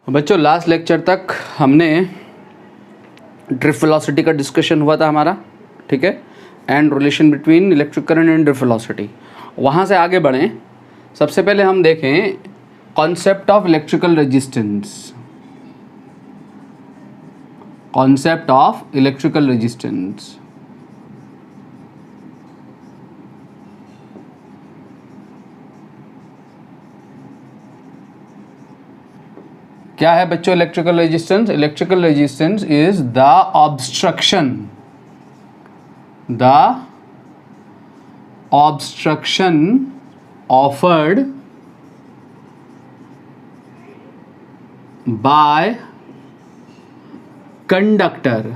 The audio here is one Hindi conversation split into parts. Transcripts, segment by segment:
बच्चों लास्ट लेक्चर तक हमने ड्रिफ्ट वेलोसिटी का डिस्कशन हुआ था हमारा, ठीक है, and relation between electric current and drift velocity. वहाँ से आगे बढ़ें, सबसे पहले हम देखें concept of electrical resistance. Concept of electrical resistance, क्या है बच्चों electrical resistance? Electrical resistance is the obstruction offered by conductor,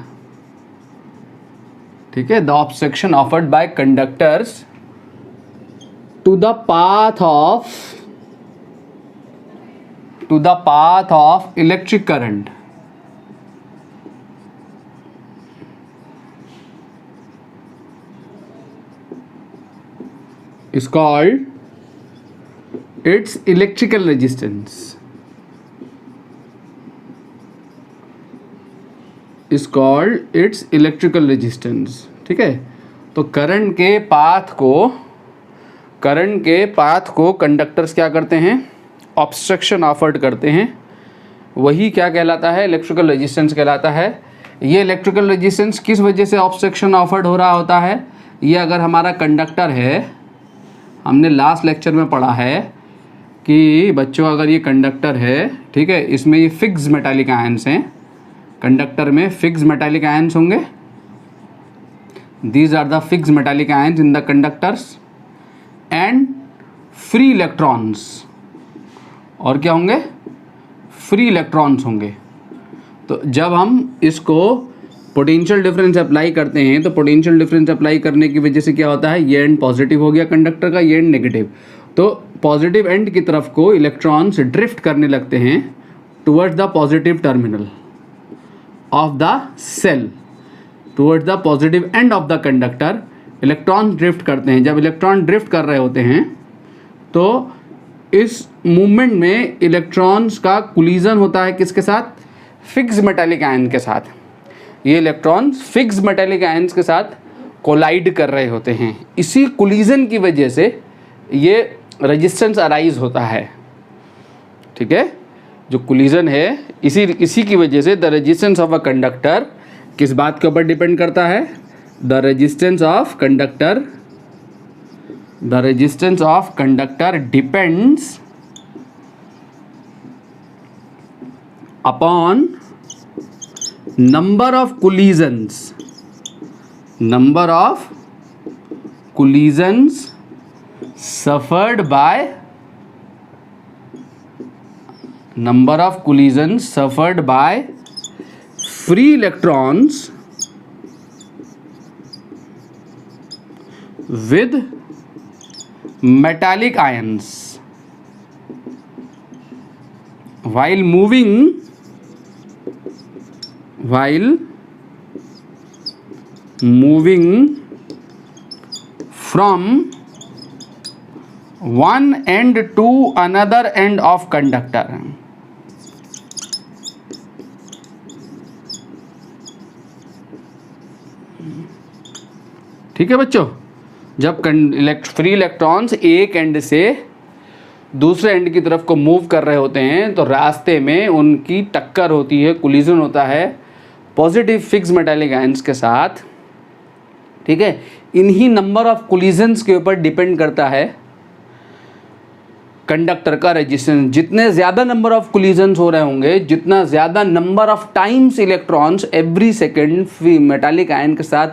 ठीक है, the obstruction offered by conductors to the path of electric current is called its electrical resistance, is called its electrical resistance, ठीक है। तो करंट के पाथ को कंडक्टर्स क्या करते हैं? ऑब्स्ट्रक्शन ऑफर्ड करते हैं, वही क्या कहलाता है? इलेक्ट्रिकल रेजिस्टेंस कहलाता है। ये इलेक्ट्रिकल रेजिस्टेंस किस वजह से ऑब्स्ट्रक्शन ऑफर्ड हो रहा होता है? ये अगर हमारा कंडक्टर है, हमने लास्ट लेक्चर में पढ़ा है कि बच्चों अगर ये कंडक्टर है, ठीक है, इसमें ये फिक्स मेटालिक आयंस हैं, कंडक्टर में फिक्स मेटालिक आयंस होंगे, these are the fix metallic ions in the conductors, and free electrons, और क्या होंगे? फ्री इलेक्ट्रॉन्स होंगे। तो जब हम इसको पोटेंशियल डिफरेंस अप्लाई करते हैं, तो पोटेंशियल डिफरेंस अप्लाई करने की वजह से क्या होता है? ये एंड पॉजिटिव हो गया कंडक्टर का, ये एंड नेगेटिव। तो पॉजिटिव एंड की तरफ को इलेक्ट्रॉन्स ड्रिफ्ट करने लगते हैं towards the positive terminal of the cell, towards the positive end of the conductor electron drift करते हैं। जब इलेक्ट्रॉन ड्रिफ्ट कर रहे होते हैं तो इस मूवमेंट में इलेक्ट्रॉन्स का कोलिजन होता है किसके साथ? फिक्स मेटालिक आयन के साथ। ये इलेक्ट्रॉन्स फिक्स मेटालिक आयन्स के साथ कोलाइड कर रहे होते हैं। इसी कोलिजन की वजह से ये रेजिस्टेंस अराइज होता है, ठीक है। जो कोलिजन है इसी की वजह से the resistance of a conductor किस बात के ऊपर डिपेंड करता है? The resistance of conductor depends upon number of collisions suffered by free electrons with metallic ions while moving from one end to another end of conductor। ठीक है बच्चों, जब फ्री इलेक्ट्रॉन्स एक एंड से दूसरे एंड की तरफ को मूव कर रहे होते हैं तो रास्ते में उनकी टक्कर होती है, कोलिजन होता है पॉजिटिव फिक्स मेटालिक आयंस के साथ, ठीक है। इन्हीं नंबर ऑफ कोलिजन्स के ऊपर डिपेंड करता है कंडक्टर का रेजिस्टेंस। जितने ज़्यादा नंबर ऑफ कोलिजन्स हो रहे होंगे, जितना ज़्यादा number of times electrons every second metallic ion के साथ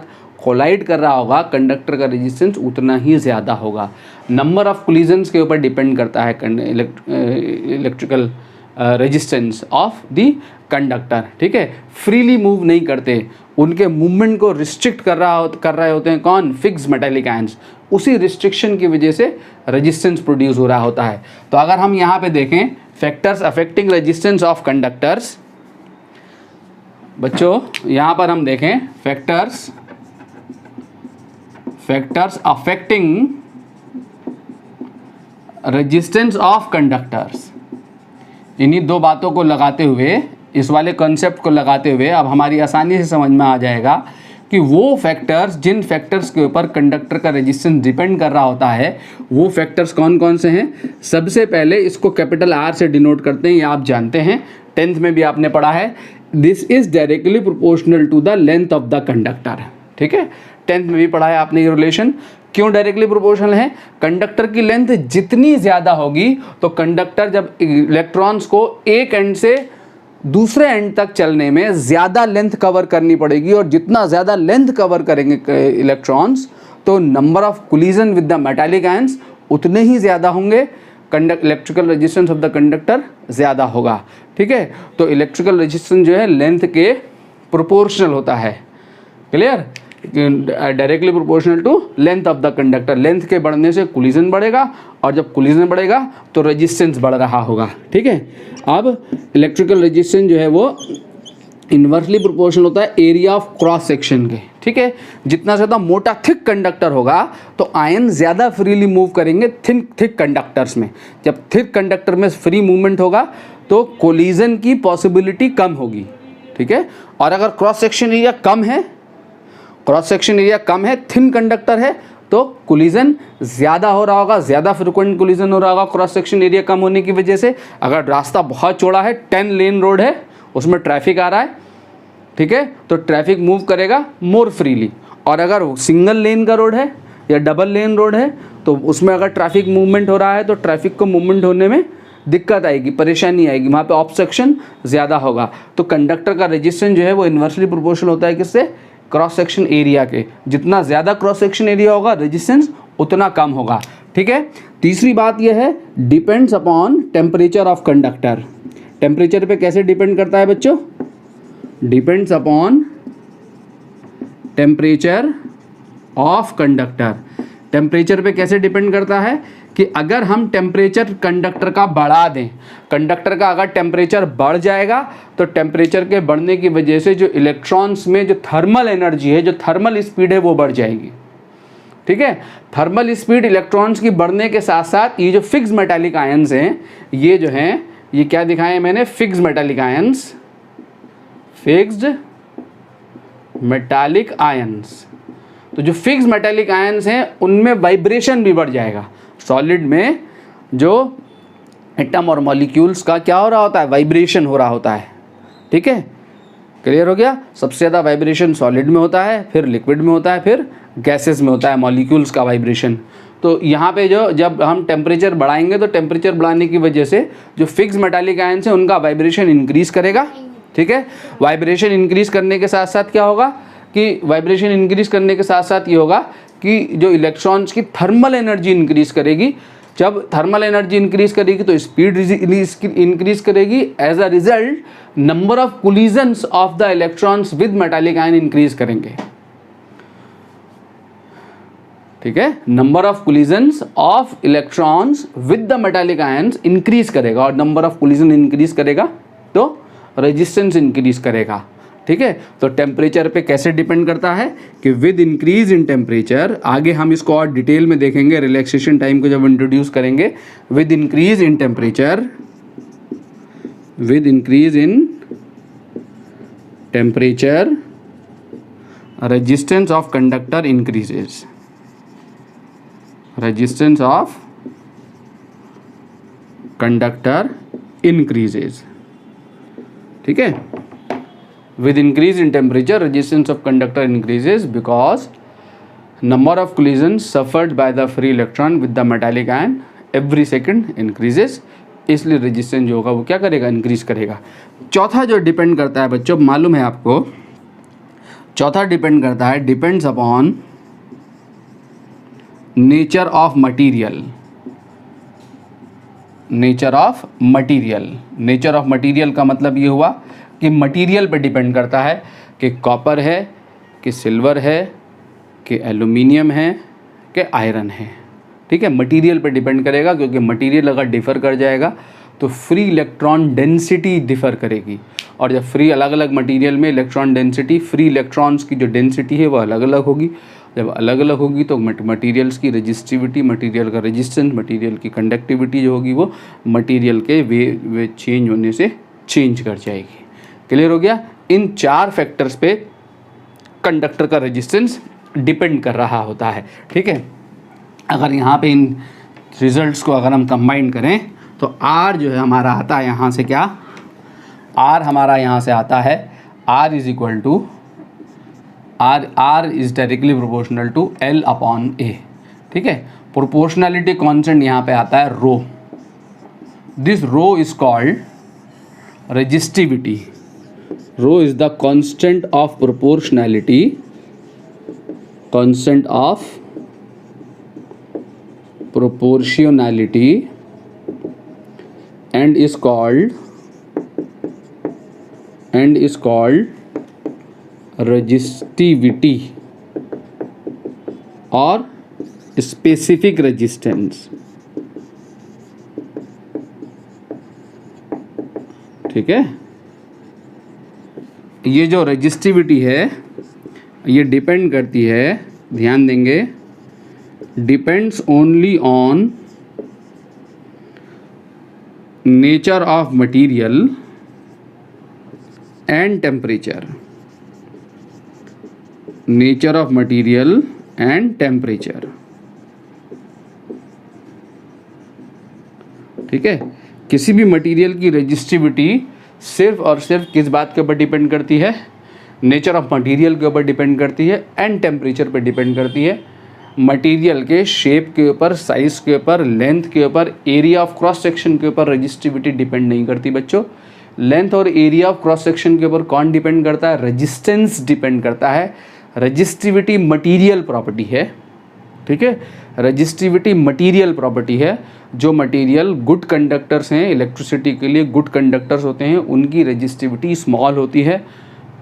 कोलाइड कर रहा होगा, कंडक्टर का रेजिस्टेंस उतना ही ज़्यादा होगा। नंबर ऑफ कोलिजन्स के ऊपर डिपेंड करता है electrical resistance of the conductor, ठीक है। फ्रीली मूव नहीं करते, उनके मूवमेंट को रिस्ट्रिक्ट कर रहे होते हैं कौन? Fix metallic ions. उसी रिस्ट्रिक्शन की वजह से रेजिस्टेंस प्रोड्यूस हो रहा होता है। तो अगर हम यहाँ पे देखें factors affecting resistance of conductors, बच्चों यहाँ पर हम देखें factors affecting resistance of conductors, इन्हीं दो बातों को लगाते हुए, इस वाले कॉन्सेप्ट को लगाते हुए अब हमारी आसानी से समझ में आ जाएगा कि वो फैक्टर्स, जिन फैक्टर्स के ऊपर कंडक्टर का रेजिस्टेंस डिपेंड कर रहा होता है, वो फैक्टर्स कौन कौन से हैं। सबसे पहले इसको कैपिटल R से डिनोट करते हैं, ये आप जानते हैं, 10th में भी आपने पढ़ा है। This is directly proportional to the length of the conductor. ठीक है, 10th में भी पढ़ा है आपने ये रिलेशन। क्यों डायरेक्टली प्रोपोर्शनल है? कंडक्टर की लेंथ जितनी ज़्यादा होगी तो कंडक्टर जब इलेक्ट्रॉन्स को एक एंड से दूसरे एंड तक चलने में ज़्यादा लेंथ कवर करनी पड़ेगी, और जितना ज़्यादा लेंथ कवर करेंगे इलेक्ट्रॉन्स तो number of collision with the metallic ions उतने ही ज़्यादा होंगे, electrical resistance of the conductor ज़्यादा होगा। ठीक है, तो इलेक्ट्रिकल रेजिस्टेंस जो है लेंथ के प्रोपोर्शनल होता है। Clear? Directly proportional to length of the conductor. Length के बढ़ने से कोलिजन बढ़ेगा, और जब कोलिजन बढ़ेगा तो रेजिस्टेंस बढ़ रहा होगा। ठीक है, अब इलेक्ट्रिकल रेजिस्टेंस जो है वो इन्वर्सली प्रोपोर्शनल होता है एरिया ऑफ क्रॉस सेक्शन के। ठीक है, जितना ज़्यादा मोटा थिक कंडक्टर होगा तो आयन ज़्यादा फ्रीली मूव करेंगे थिक कंडक्टर्स में। जब थिक कंडक्टर में फ्री मूवमेंट होगा तो कोलिजन की पॉसिबिलिटी कम होगी। ठीक है, और अगर क्रॉस सेक्शन एरिया कम है, थिन कंडक्टर है, तो कोलिजन ज़्यादा हो रहा होगा, ज़्यादा फ्रिक्वेंट कोलिजन हो रहा होगा क्रॉस सेक्शन एरिया कम होने की वजह से। अगर रास्ता बहुत चौड़ा है, 10 लेन रोड है, उसमें ट्रैफिक आ रहा है, ठीक है, तो ट्रैफिक मूव करेगा मोर फ्रीली। और अगर सिंगल लेन का रोड है या डबल लेन रोड है तो उसमें अगर ट्रैफिक मूवमेंट हो रहा है तो ट्रैफिक को मूवमेंट होने में दिक्कत आएगी, परेशानी आएगी, वहाँ पे ऑब्स्ट्रक्शन ज़्यादा होगा। तो कंडक्टर का रेजिस्टेंस जो है वो इन्वर्सली प्रोपोर्शनल होता है किससे? क्रॉस सेक्शन एरिया के। जितना ज़्यादा क्रॉस सेक्शन एरिया होगा रेजिस्टेंस उतना कम होगा। ठीक है, तीसरी बात यह है depends upon temperature of conductor. Temperature पे कैसे डिपेंड करता है बच्चों? Depends upon temperature of conductor. Temperature पे कैसे डिपेंड करता है कि अगर हम टेम्परेचर कंडक्टर का बढ़ा दें, कंडक्टर का अगर टेम्परेचर बढ़ जाएगा तो टेम्परेचर के बढ़ने की वजह से जो इलेक्ट्रॉन्स में जो थर्मल एनर्जी है, जो थर्मल स्पीड है वो बढ़ जाएगी। ठीक है, थर्मल स्पीड इलेक्ट्रॉन्स की बढ़ने के साथ साथ ये जो फिक्स मेटालिक आयंस हैं, ये जो हैं, ये क्या दिखाए हैं मैंने? Fix metallic ions, fixed metallic ions. तो जो फिक्स मेटालिक आयंस हैं उनमें वाइब्रेशन भी बढ़ जाएगा। सॉलिड में जो एटम और मॉलिक्यूल्स का क्या हो रहा होता है? वाइब्रेशन हो रहा होता है। ठीक है, क्लियर हो गया? सबसे ज़्यादा वाइब्रेशन सॉलिड में होता है, फिर लिक्विड में होता है, फिर गैसेस में होता है मॉलिक्यूल्स का वाइब्रेशन। तो यहाँ पे जो जब हम टेम्परेचर बढ़ाएंगे तो टेम्परेचर बढ़ाने की वजह से जो फिक्स मेटालिक आयंस हैं उनका वाइब्रेशन इंक्रीज़ करेगा। ठीक है, वाइब्रेशन इंक्रीज़ करने के साथ साथ क्या होगा कि वाइब्रेशन इंक्रीज़ करने के साथ साथ ये होगा कि जो इलेक्ट्रॉन्स की थर्मल एनर्जी इंक्रीज़ करेगी। जब थर्मल एनर्जी इंक्रीज़ करेगी तो स्पीड इंक्रीज़ करेगी। As a result number of collisions of the electrons with metallic ion increase करेंगे। ठीक है, number of collisions of electrons with the metallic ions increase करेगा, और नंबर ऑफ कोलिजन इंक्रीज़ करेगा तो रेजिस्टेंस इंक्रीज़ करेगा। ठीक है, तो टेम्परेचर पे कैसे डिपेंड करता है कि विद इंक्रीज इन टेम्परेचर, आगे हम इसको और डिटेल में देखेंगे रिलैक्सेशन टाइम को जब इंट्रोड्यूस करेंगे। With increase in temperature, with increase in temperature resistance of conductor increases, resistance of conductor increases. ठीक है, with increase in temperature resistance of conductor increases because number of collisions suffered by the free electron with the metallic ion every second increases, इसलिए रेजिस्टेंस जो होगा वो क्या करेगा? इंक्रीज करेगा। चौथा जो डिपेंड करता है बच्चों, मालूम है आपको, चौथा डिपेंड करता है depends upon nature of material. Nature of material, nature of material का मतलब ये हुआ कि मटेरियल पे डिपेंड करता है कि कॉपर है, कि सिल्वर है, कि एल्युमिनियम है, कि आयरन है। ठीक है, मटेरियल पे डिपेंड करेगा, क्योंकि मटेरियल अगर डिफ़र कर जाएगा तो फ्री इलेक्ट्रॉन डेंसिटी डिफ़र करेगी, और जब फ्री अलग अलग मटेरियल में इलेक्ट्रॉन डेंसिटी, फ्री इलेक्ट्रॉन्स की जो डेंसिटी है वो अलग अलग होगी। जब अलग अलग होगी तो मटेरियल्स की रेजिस्टिविटी, मटेरियल का रेजिस्टेंस, मटेरियल की कंडक्टिविटी जो होगी वो मटेरियल के वे चेंज होने से चेंज कर जाएगी। क्लियर हो गया? इन 4 फैक्टर्स पे कंडक्टर का रेजिस्टेंस डिपेंड कर रहा होता है। ठीक है, अगर यहाँ पे इन रिजल्ट्स को अगर हम कंबाइन करें तो R जो है हमारा आता है यहाँ से क्या, R हमारा यहाँ से आता है R is equal to R is directly proportional to L upon A। ठीक है, प्रोपोर्शनैलिटी कॉन्स्टेंट यहाँ पे आता है rho. This rho is called resistivity. Rho is the constant of proportionality, constant of proportionality and is called resistivity or specific resistance। ठीक है, ये जो रेजिस्टिविटी है ये डिपेंड करती है, ध्यान देंगे, depends only on nature of material and temperature, nature of material and temperature। ठीक है, किसी भी मटेरियल की रेजिस्टिविटी सिर्फ और सिर्फ किस बात के ऊपर डिपेंड करती है, नेचर ऑफ मटेरियल के ऊपर डिपेंड करती है एंड टेम्परेचर पे डिपेंड करती है। मटेरियल के शेप के ऊपर, साइज़ के ऊपर, लेंथ के ऊपर, एरिया ऑफ क्रॉस सेक्शन के ऊपर रेजिस्टिविटी डिपेंड नहीं करती बच्चों। लेंथ और एरिया ऑफ क्रॉस सेक्शन के ऊपर कौन डिपेंड करता है, रेजिस्टेंस डिपेंड करता है। रेजिस्टिविटी मटेरियल प्रॉपर्टी है। ठीक है, रेजिस्टिविटी मटेरियल प्रॉपर्टी है। जो मटेरियल गुड कंडक्टर्स हैं, इलेक्ट्रिसिटी के लिए गुड कंडक्टर्स होते हैं, उनकी रेजिस्टिविटी स्मॉल होती है।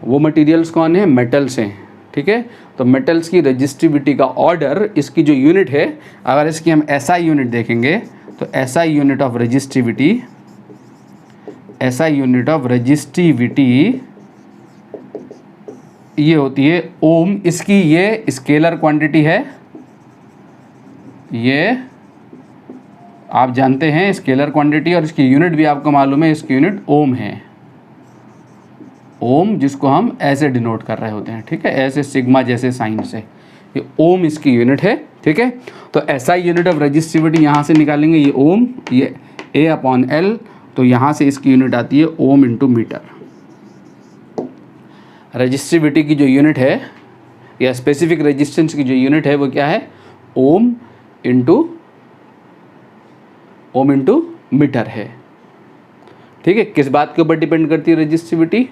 वो मटेरियल्स कौन है, मेटल्स हैं। ठीक है, तो मेटल्स की रेजिस्टिविटी का ऑर्डर, इसकी जो यूनिट है, अगर इसकी हम SI यूनिट देखेंगे तो SI unit of resistivity, SI unit of resistivity ये होती है ओम। इसकी ये स्केलर क्वांटिटी है, ये आप जानते हैं स्केलर क्वांटिटी, और इसकी यूनिट भी आपको मालूम है, इसकी यूनिट ओम है। ओम, जिसको हम ऐसे डिनोट कर रहे होते हैं। ठीक है, ऐसे सिग्मा जैसे साइन से, ये ओम इसकी यूनिट है। ठीक है, तो SI यूनिट ऑफ रेजिस्टिविटी यहाँ से निकालेंगे, ये ओम, ये A अपॉन L, तो यहाँ से इसकी यूनिट आती है ओम इंटू मीटर। रेजिस्टिविटी की जो यूनिट है या स्पेसिफिक रेजिस्टेंस की जो यूनिट है वो क्या है, ओम इंटू मीटर है। ठीक है, किस बात के ऊपर डिपेंड करती है resistivity,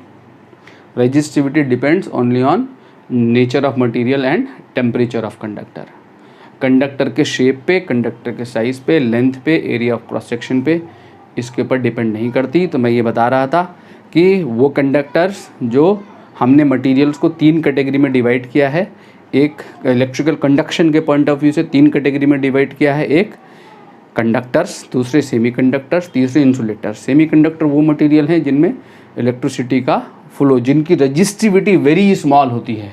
resistivity depends only on nature of material and temperature of conductor. Conductor के शेप पे, कंडक्टर के साइज़ पे, लेंथ पे, एरिया ऑफ क्रॉस सेक्शन पे, इसके ऊपर डिपेंड नहीं करती। तो मैं ये बता रहा था कि वो कंडक्टर्स जो हमने मटेरियल्स को 3 कैटेगरी में डिवाइड किया है, एक इलेक्ट्रिकल कंडक्शन के पॉइंट ऑफ व्यू से 3 कैटेगरी में डिवाइड किया है, एक कंडक्टर्स, दूसरे सेमीकंडक्टर्स, तीसरे इंसुलेटर्स। सेमीकंडक्टर वो मटेरियल हैं जिनमें इलेक्ट्रिसिटी का फ्लो, जिनकी रेजिस्टिविटी वेरी स्मॉल होती है।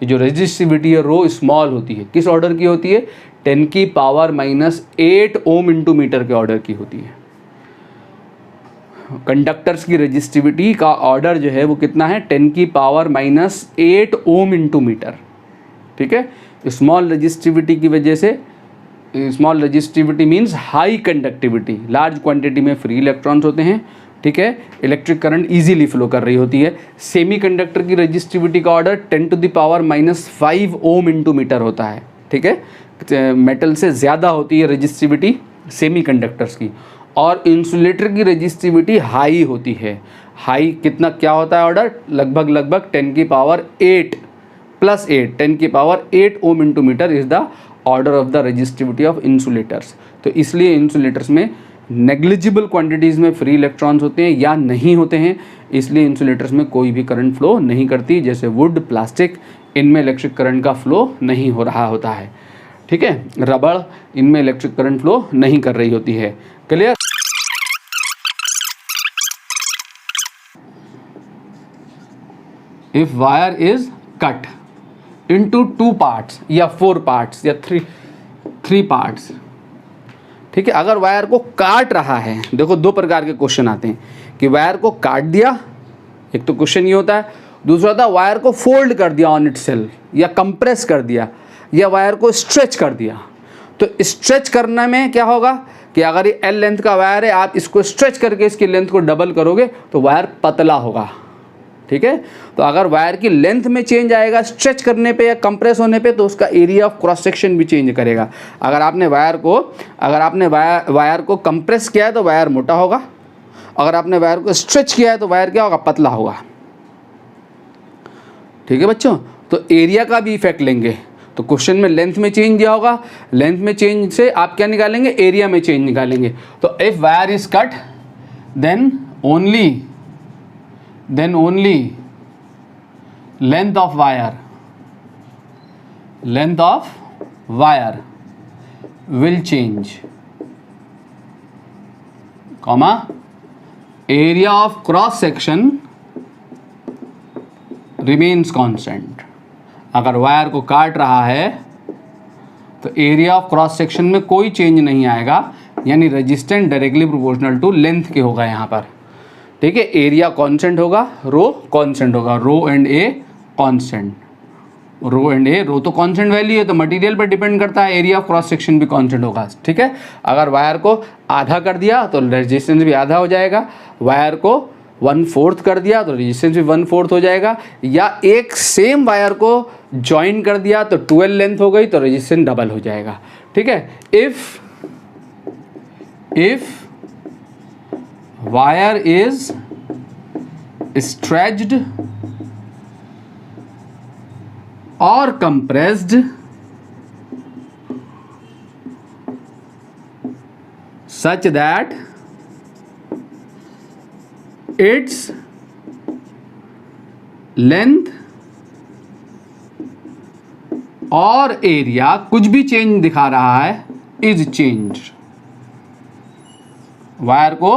ये जो रेजिस्टिविटी है रो स्मॉल होती है, किस ऑर्डर की होती है, 10⁻⁸ ओम इंटू मीटर के ऑर्डर की होती है। कंडक्टर्स की रेजिस्टिविटी का ऑर्डर जो है वो कितना है, 10⁻⁸ ओम इंटू मीटर। ठीक है, स्मॉल रेजिस्टिविटी की वजह से, small resistivity means high conductivity, large quantity में फ्री इलेक्ट्रॉन्स होते हैं। ठीक है, इलेक्ट्रिक करंट इजीली फ्लो कर रही होती है। सेमीकंडक्टर की रेजिस्टिविटी का ऑर्डर 10⁻⁵ ओम इंटू मीटर होता है। ठीक है, मेटल से ज़्यादा होती है रेजिस्टिविटी सेमीकंडक्टर्स की। और इंसुलेटर की रेजिस्टिविटी हाई होती है। हाई कितना क्या होता है ऑर्डर, लगभग 10⁸ +8, 10⁸ ohm into metre is the order of the resistivity of insulators. तो इसलिए इंसुलेटर्स में नेग्लिजिबल क्वांटिटीज़ में फ्री इलेक्ट्रॉन्स होते हैं या नहीं होते हैं, इसलिए इंसुलेटर्स में कोई भी करंट फ्लो नहीं करती। जैसे वुड, प्लास्टिक, इनमें इलेक्ट्रिक करंट का फ्लो नहीं हो रहा होता है। ठीक है, रबड़, इनमें इलेक्ट्रिक करंट फ्लो नहीं कर रही होती है। Clear? If wire is cut, into 2 parts या 4 पार्ट्स या 3 पार्ट्स। ठीक है, अगर वायर को काट रहा है, देखो 2 प्रकार के क्वेश्चन आते हैं कि वायर को काट दिया, एक तो क्वेश्चन ये होता है, दूसरा होता है वायर को फोल्ड कर दिया ऑन इटसेल्फ, या कंप्रेस कर दिया, या वायर को स्ट्रेच कर दिया। तो स्ट्रेच करने में क्या होगा कि अगर ये L लेंथ का वायर है, आप इसको स्ट्रेच करके इसकी लेंथ को डबल करोगे तो वायर पतला होगा। ठीक है, तो अगर वायर की लेंथ में चेंज आएगा स्ट्रेच करने पे या कंप्रेस होने पे, तो उसका एरिया ऑफ क्रॉस सेक्शन भी चेंज करेगा। अगर आपने वायर को कंप्रेस किया है तो वायर मोटा होगा, अगर आपने वायर को स्ट्रेच किया है तो वायर क्या होगा, पतला होगा। ठीक है बच्चों, तो एरिया का भी इफेक्ट लेंगे। तो क्वेश्चन में लेंथ में चेंज दिया होगा, लेंथ में चेंज से आप क्या निकालेंगे, एरिया में चेंज निकालेंगे। तो if wire is cut then only length of wire will change, comma area of cross section remains constant। अगर वायर को काट रहा है तो एरिया ऑफ क्रॉस सेक्शन में कोई चेंज नहीं आएगा, यानी resistance directly proportional to length के होगा यहाँ पर। ठीक है, एरिया कांस्टेंट होगा, रो कांस्टेंट होगा, rho and A constant, rho and A, rho तो कांस्टेंट वैल्यू है तो मटेरियल पर डिपेंड करता है, एरिया ऑफ क्रॉस सेक्शन भी कांस्टेंट होगा। ठीक है, अगर वायर को आधा कर दिया तो रेजिस्टेंस भी आधा हो जाएगा, वायर को 1/4 कर दिया तो रेजिस्टेंस भी 1/4 हो जाएगा, या एक सेम वायर को ज्वाइन कर दिया तो 12 लेंथ हो गई तो रेजिस्टेंस डबल हो जाएगा। ठीक है, if wire is stretched or compressed such that its length और एरिया कुछ भी चेंज दिखा रहा है इज चेंज। वायर को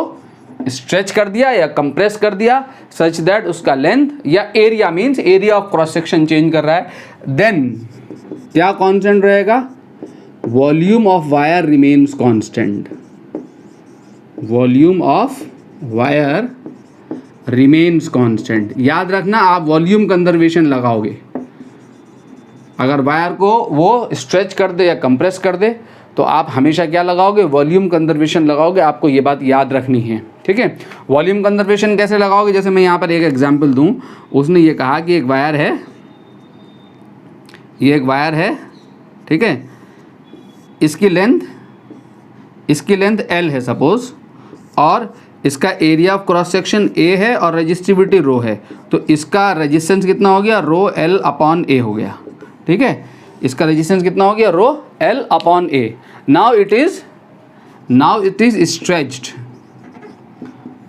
स्ट्रेच कर दिया या कंप्रेस कर दिया सच दैट उसका लेंथ या area means area of cross section change कर रहा है, देन क्या कांस्टेंट रहेगा, volume of wire remains constant, volume of wire remains constant. याद रखना, आप वॉल्यूम कंजर्वेशन लगाओगे, अगर वायर को वो स्ट्रेच कर दे या कंप्रेस कर दे तो आप हमेशा क्या लगाओगे, वॉल्यूम कंजर्वेशन लगाओगे। आपको ये बात याद रखनी है। ठीक है, वॉल्यूम कंजर्वेशन कैसे लगाओगे, जैसे मैं यहाँ पर एक एग्जांपल दूँ, उसने ये कहा कि एक वायर है, ये एक वायर है, ठीक है, इसकी लेंथ L है सपोज, और इसका area of cross section A है और रजिस्टिविटी रो है, तो इसका रेजिस्टेंस कितना हो गया, रो L/A हो गया। ठीक है, इसका रेजिस्टेंस कितना हो गया, रो L/A। Now it is stretched,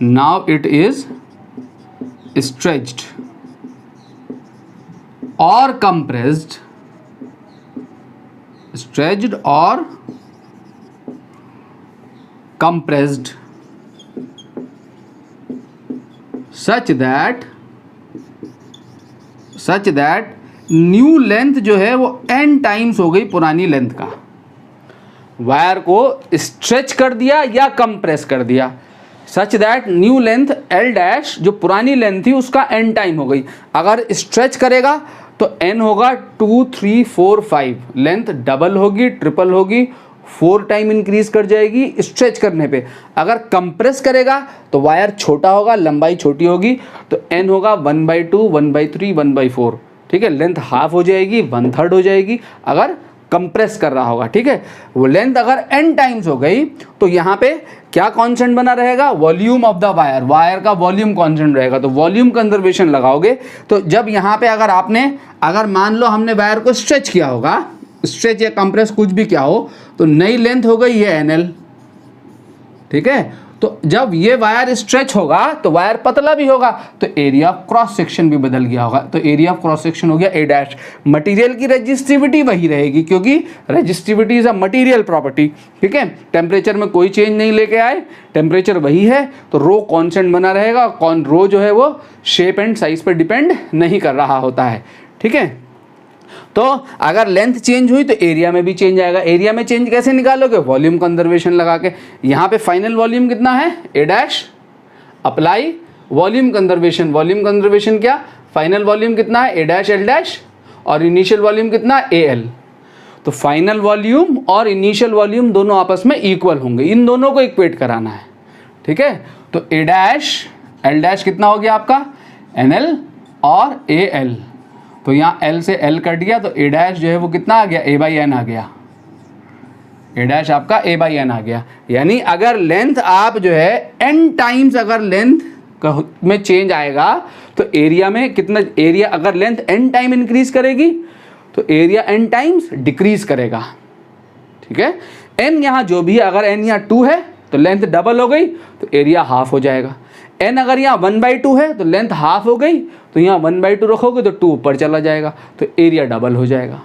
now it is stretched or compressed, stretched or compressed such that new length जो है वो n टाइम्स हो गई पुरानी लेंथ का। वायर को स्ट्रेच कर दिया या कंप्रेस कर दिया such that new length L' जो पुरानी लेंथ थी उसका n टाइम हो गई। अगर स्ट्रेच करेगा तो n होगा 2, 3, 4, 5, लेंथ डबल होगी, ट्रिपल होगी, 4 टाइम इंक्रीज कर जाएगी स्ट्रेच करने पे। अगर कंप्रेस करेगा तो वायर छोटा होगा, लंबाई छोटी होगी, तो n होगा 1/2, 1/3, 1/4। ठीक है, लेंथ हाफ हो जाएगी, 1/3 हो जाएगी अगर कंप्रेस कर रहा होगा। ठीक है, वो लेंथ अगर n टाइम्स हो गई तो यहाँ पे क्या कांस्टेंट बना रहेगा, volume of the wire, wire का वॉल्यूम कांस्टेंट रहेगा। तो वॉल्यूम कंजर्वेशन लगाओगे तो जब यहाँ पे अगर मान लो हमने वायर को स्ट्रेच किया होगा, स्ट्रेच या कंप्रेस कुछ भी क्या हो, तो नई लेंथ हो गई ये NL। ठीक है, तो जब ये वायर स्ट्रेच होगा तो वायर पतला भी होगा, तो एरिया ऑफ क्रॉस सेक्शन भी बदल गया होगा, तो एरिया ऑफ क्रॉस सेक्शन हो गया A'। मटेरियल की रेजिस्टिविटी वही रहेगी क्योंकि resistivity is a material property. ठीक है, टेम्परेचर में कोई चेंज नहीं लेके आए, टेम्परेचर वही है, तो रो कांस्टेंट बना रहेगा। रो जो है वो शेप एंड साइज पर डिपेंड नहीं कर रहा होता है। ठीक है, तो अगर लेंथ चेंज हुई तो एरिया में भी चेंज आएगा। एरिया में चेंज कैसे निकालोगे? वॉल्यूम कंजर्वेशन लगा के। यहाँ पे फाइनल वॉल्यूम कितना है? A dash, apply volume conservation. Volume conservation क्या? फाइनल वॉल्यूम कितना है? ए डैश एल डैश, और इनिशियल वॉल्यूम कितना है? A L. तो फाइनल वॉल्यूम और इनिशियल वॉल्यूम दोनों आपस में इक्वल होंगे, इन दोनों को इक्वेट कराना है, ठीक है। तो ए डैश एल डैश कितना हो गया आपका? एन एल और ए एल। तो यहाँ एल से एल कट गया, तो ए डैश जो है वो कितना आ गया? ए बाई एन आ गया। ए डैश आपका ए बाई एन आ गया। यानी अगर लेंथ आप जो है एन टाइम्स अगर लेंथ में चेंज आएगा तो एरिया में कितना? एरिया अगर लेंथ एन टाइम इंक्रीज करेगी तो एरिया एन टाइम्स डिक्रीज करेगा, ठीक है। एन यहाँ जो भी है, अगर एन यहाँ 2 है तो लेंथ डबल हो गई तो एरिया हाफ हो जाएगा। एन अगर यहाँ 1/2 है तो लेंथ हाफ हो गई, तो यहाँ 1/2 रखोगे तो 2 ऊपर चला जाएगा, तो एरिया डबल हो जाएगा,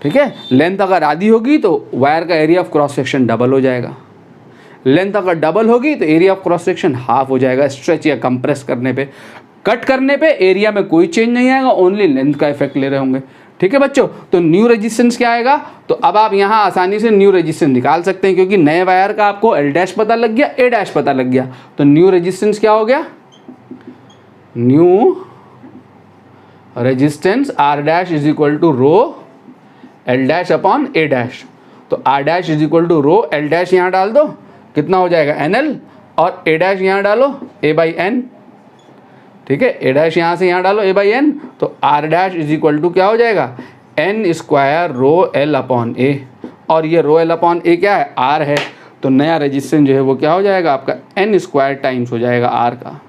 ठीक है। लेंथ अगर आधी होगी तो वायर का area of cross section double हो जाएगा। लेंथ अगर डबल होगी तो area of cross section half हो जाएगा। स्ट्रेच या कंप्रेस करने पे, कट करने पे एरिया में कोई चेंज नहीं आएगा, ओनली लेंथ का इफेक्ट ले रहे होंगे, ठीक है बच्चों। तो न्यू रेजिस्टेंस क्या आएगा? तो अब आप यहाँ आसानी से न्यू रेजिस्टेंस निकाल सकते हैं, क्योंकि नए वायर का आपको एल डैश पता लग गया, ए डैश पता लग गया। तो न्यू रेजिस्टेंस क्या हो गया? New resistance R dash is equal to rho L dash upon A dash. तो R dash is equal to rho L dash यहाँ डाल दो, कितना हो जाएगा? एन एल, और ए डैश यहाँ डालो ए बाई एन, ठीक है। ए डैश यहाँ से यहाँ डालो ए बाई एन, तो R dash is equal to क्या हो जाएगा? N square rho L upon A, और ये रो एल अपॉन ए क्या है? आर है। तो नया रेजिस्टेंस जो है वो क्या हो जाएगा आपका? एन स्क्वायर टाइम्स हो जाएगा आर का।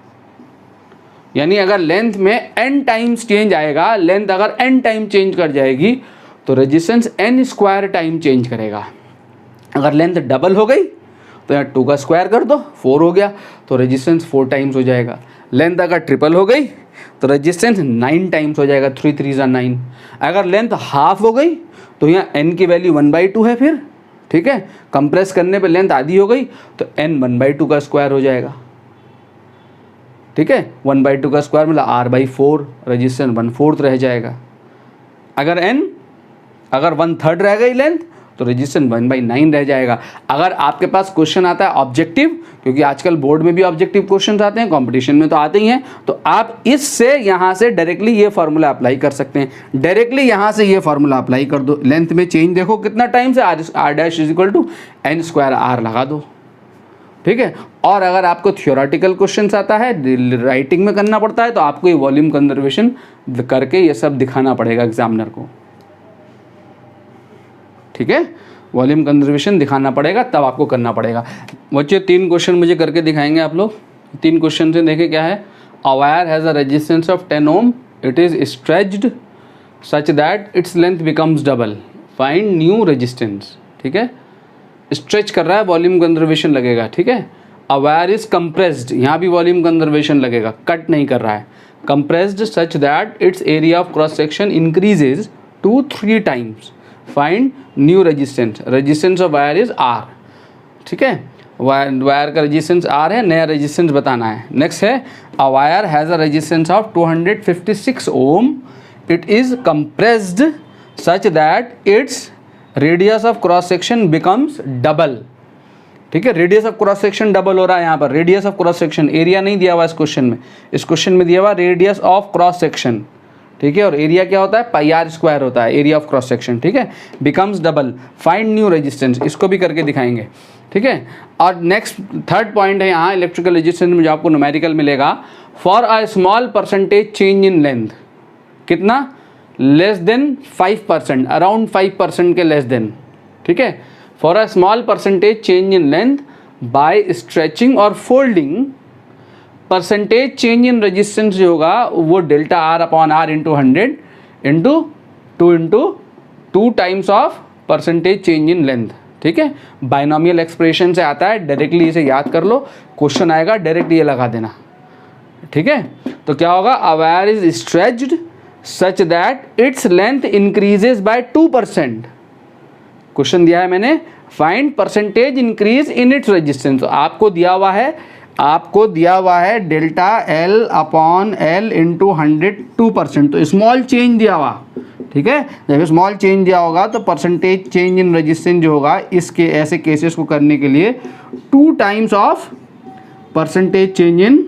यानी अगर लेंथ में एन टाइम्स चेंज आएगा, लेंथ अगर एन टाइम चेंज कर जाएगी तो resistance n square time change करेगा। अगर लेंथ डबल हो गई तो यहाँ 2 का स्क्वायर कर दो, 4 हो गया, तो रेजिस्टेंस 4 टाइम्स हो जाएगा। लेंथ अगर ट्रिपल हो गई तो रेजिस्टेंस 9 टाइम्स हो जाएगा, 3 3 9। अगर लेंथ हाफ हो गई तो यहाँ n की वैल्यू 1/2 है फिर, ठीक है। कंप्रेस करने पे लेंथ आधी हो गई तो n 1/2 का स्क्वायर हो जाएगा, ठीक है। 1/2 का स्क्वायर मतलब r/4, रेजिस्टेंस 1/4 रह जाएगा। अगर 1/3 रह गई लेंथ तो रेजिस्टेंस 1/9 रह जाएगा। अगर आपके पास क्वेश्चन आता है ऑब्जेक्टिव, क्योंकि आजकल बोर्ड में भी ऑब्जेक्टिव क्वेश्चन आते हैं, कंपटीशन में तो आते ही हैं, तो आप इससे यहाँ से डायरेक्टली ये फार्मूला अप्लाई कर सकते हैं। डायरेक्टली यहाँ से ये फार्मूला अप्लाई कर दो। लेंथ में चेंज देखो कितना टाइम से, R dash is equal to n square R लगा दो, ठीक है। और अगर आपको थियोरेटिकल क्वेश्चन आता है, राइटिंग में करना पड़ता है, तो आपको ये वॉल्यूम कंजर्वेशन करके ये सब दिखाना पड़ेगा एग्जामिनर को, ठीक है। वॉल्यूम कंजर्वेशन दिखाना पड़ेगा, तब आपको करना पड़ेगा। बच्चे 3 क्वेश्चन मुझे करके दिखाएंगे आप लोग। 3 क्वेश्चन से देखें क्या है। A wire has a resistance of 10 ohm, it is stretched such that its length becomes double, find new resistance, ठीक है। स्ट्रेच कर रहा है, वॉल्यूम कंजर्वेशन लगेगा, ठीक है। अ वायर इज कंप्रेस्ड, यहाँ भी वॉल्यूम कंजर्वेशन लगेगा, कट नहीं कर रहा है। Compressed such that its area of cross section increases 2-3 times, find new resistance. Resistance of wire is R, ठीक है। वायर का रेजिस्टेंस आर है, नया रेजिस्टेंस बताना है। नेक्स्ट है a wire has a resistance of 256 ohm, it is compressed such that its radius of cross section becomes double, ठीक है। Radius of cross section double हो रहा है यहाँ पर। Radius of cross section, area नहीं दिया हुआ इस क्वेश्चन में, इस क्वेश्चन में दिया हुआ रेडियस ऑफ क्रॉस सेक्शन, ठीक है। और एरिया क्या होता है? पाई आर स्क्वायर होता है, एरिया ऑफ क्रॉस सेक्शन, ठीक है। Becomes double, find new resistance, इसको भी करके दिखाएंगे, ठीक है। और नेक्स्ट 3rd पॉइंट है यहाँ, इलेक्ट्रिकल रेजिस्टेंस में जो आपको न्यूमेरिकल मिलेगा, for a small percentage change in length, कितना? लेस देन 5%, अराउंड 5% के लेस देन, ठीक है। For a small percentage change in length by stretching और folding, percentage change in resistance जो होगा वो delta R upon R into 100 into 2 times of percentage change in length, ठीक है। बाइनोमियल एक्सप्रेशन से आता है, डायरेक्टली इसे याद कर लो, क्वेश्चन आएगा डायरेक्ट ये लगा देना, ठीक है। तो क्या होगा? A wire is stretched such that its length increases by 2%। Question दिया है मैंने, find percentage increase in its resistance. आपको दिया हुआ है आपको दिया हुआ है delta L upon L into 100 2%, तो स्मॉल चेंज दिया हुआ, ठीक है। जब स्मॉल चेंज दिया होगा तो परसेंटेज चेंज इन रेजिस्टेंस जो होगा इसके ऐसे केसेस को करने के लिए 2 times of percentage change in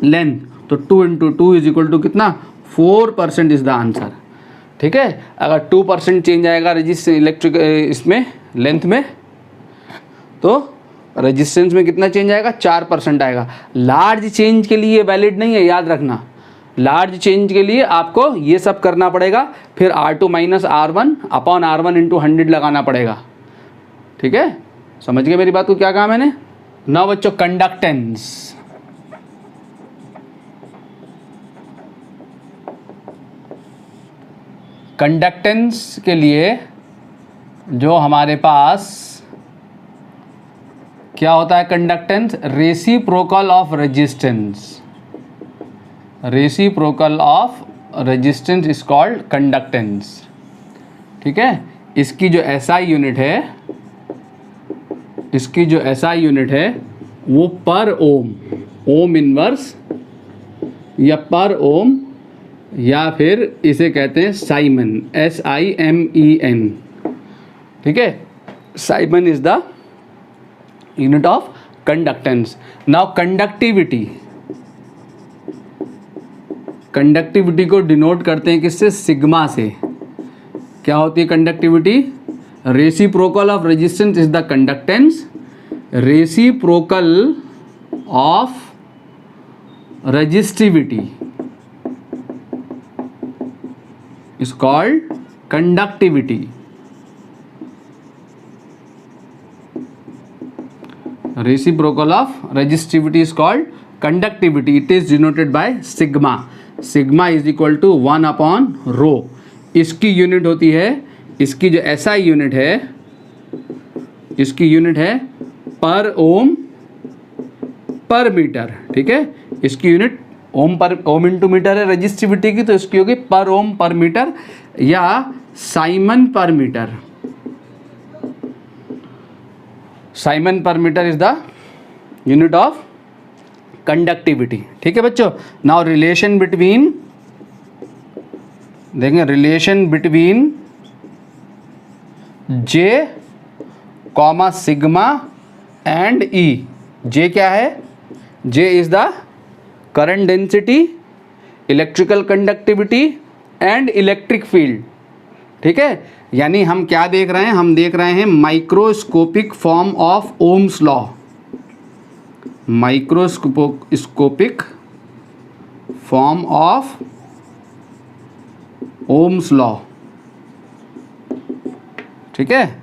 length, तो 2 इंटू 2 इज इक्वल टू कितना 4% इज द आंसर, ठीक है। अगर 2% चेंज आएगा रेजिस्टेंस इलेक्ट्रिक इसमें लेंथ में, तो रेजिस्टेंस में कितना चेंज आएगा 4% आएगा। लार्ज चेंज के लिए वैलिड नहीं है, याद रखना। लार्ज चेंज के लिए आपको ये सब करना पड़ेगा, फिर R2 minus R1 upon R1 into 100 लगाना पड़ेगा, ठीक है। समझ गए मेरी बात को, क्या कहा मैंने। नाउ बच्चों कंडक्टेंस, कंडक्टेंस के लिए जो हमारे पास क्या होता है conductance, reciprocal of resistance, reciprocal of resistance is called conductance, ठीक है। इसकी जो SI यूनिट है, इसकी जो SI यूनिट है वो पर ओम, ओम इनवर्स या पर ओम, या फिर इसे कहते हैं साइमन, SIMEN, ठीक है। Simon is the unit of conductance. Now conductivity, conductivity को डिनोट करते हैं किससे, सिग्मा से। क्या होती है conductivity, reciprocal of resistance is the conductance, reciprocal of resistivity is called conductivity. Reciprocal of resistivity is called conductivity. It is denoted by sigma. Sigma is equal to 1 upon rho. इसकी यूनिट होती है, इसकी जो SI यूनिट है, इसकी यूनिट है पर ओम पर मीटर, ठीक है। इसकी यूनिट ओम इंटू मीटर है रेजिस्टिविटी की, तो इसकी होगी पर ओम पर मीटर या siemens per metre. Siemens per metre is the unit of conductivity, ठीक है बच्चों। नाउ रिलेशन बिटवीन, देखेंगे relation between J comma sigma and E। J क्या है, J is the current density, electrical conductivity and electric field, ठीक है। यानी हम क्या देख रहे हैं, हम देख रहे हैं microscopic form of Ohm's law, microscopic form of Ohm's law, ठीक है,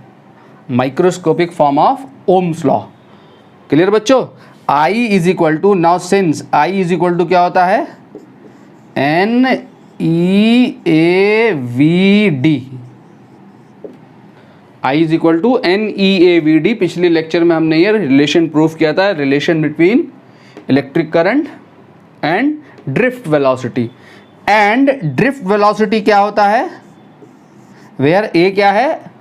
microscopic form of Ohm's law. Clear बच्चों। I is equal to, now since I is equal to क्या होता है, NEAVD, I is equal to NEAVD। पिछले लेक्चर में हमने ये रिलेशन प्रूफ किया था, relation between electric current and drift velocity. And drift velocity क्या होता है, वेयर A क्या है,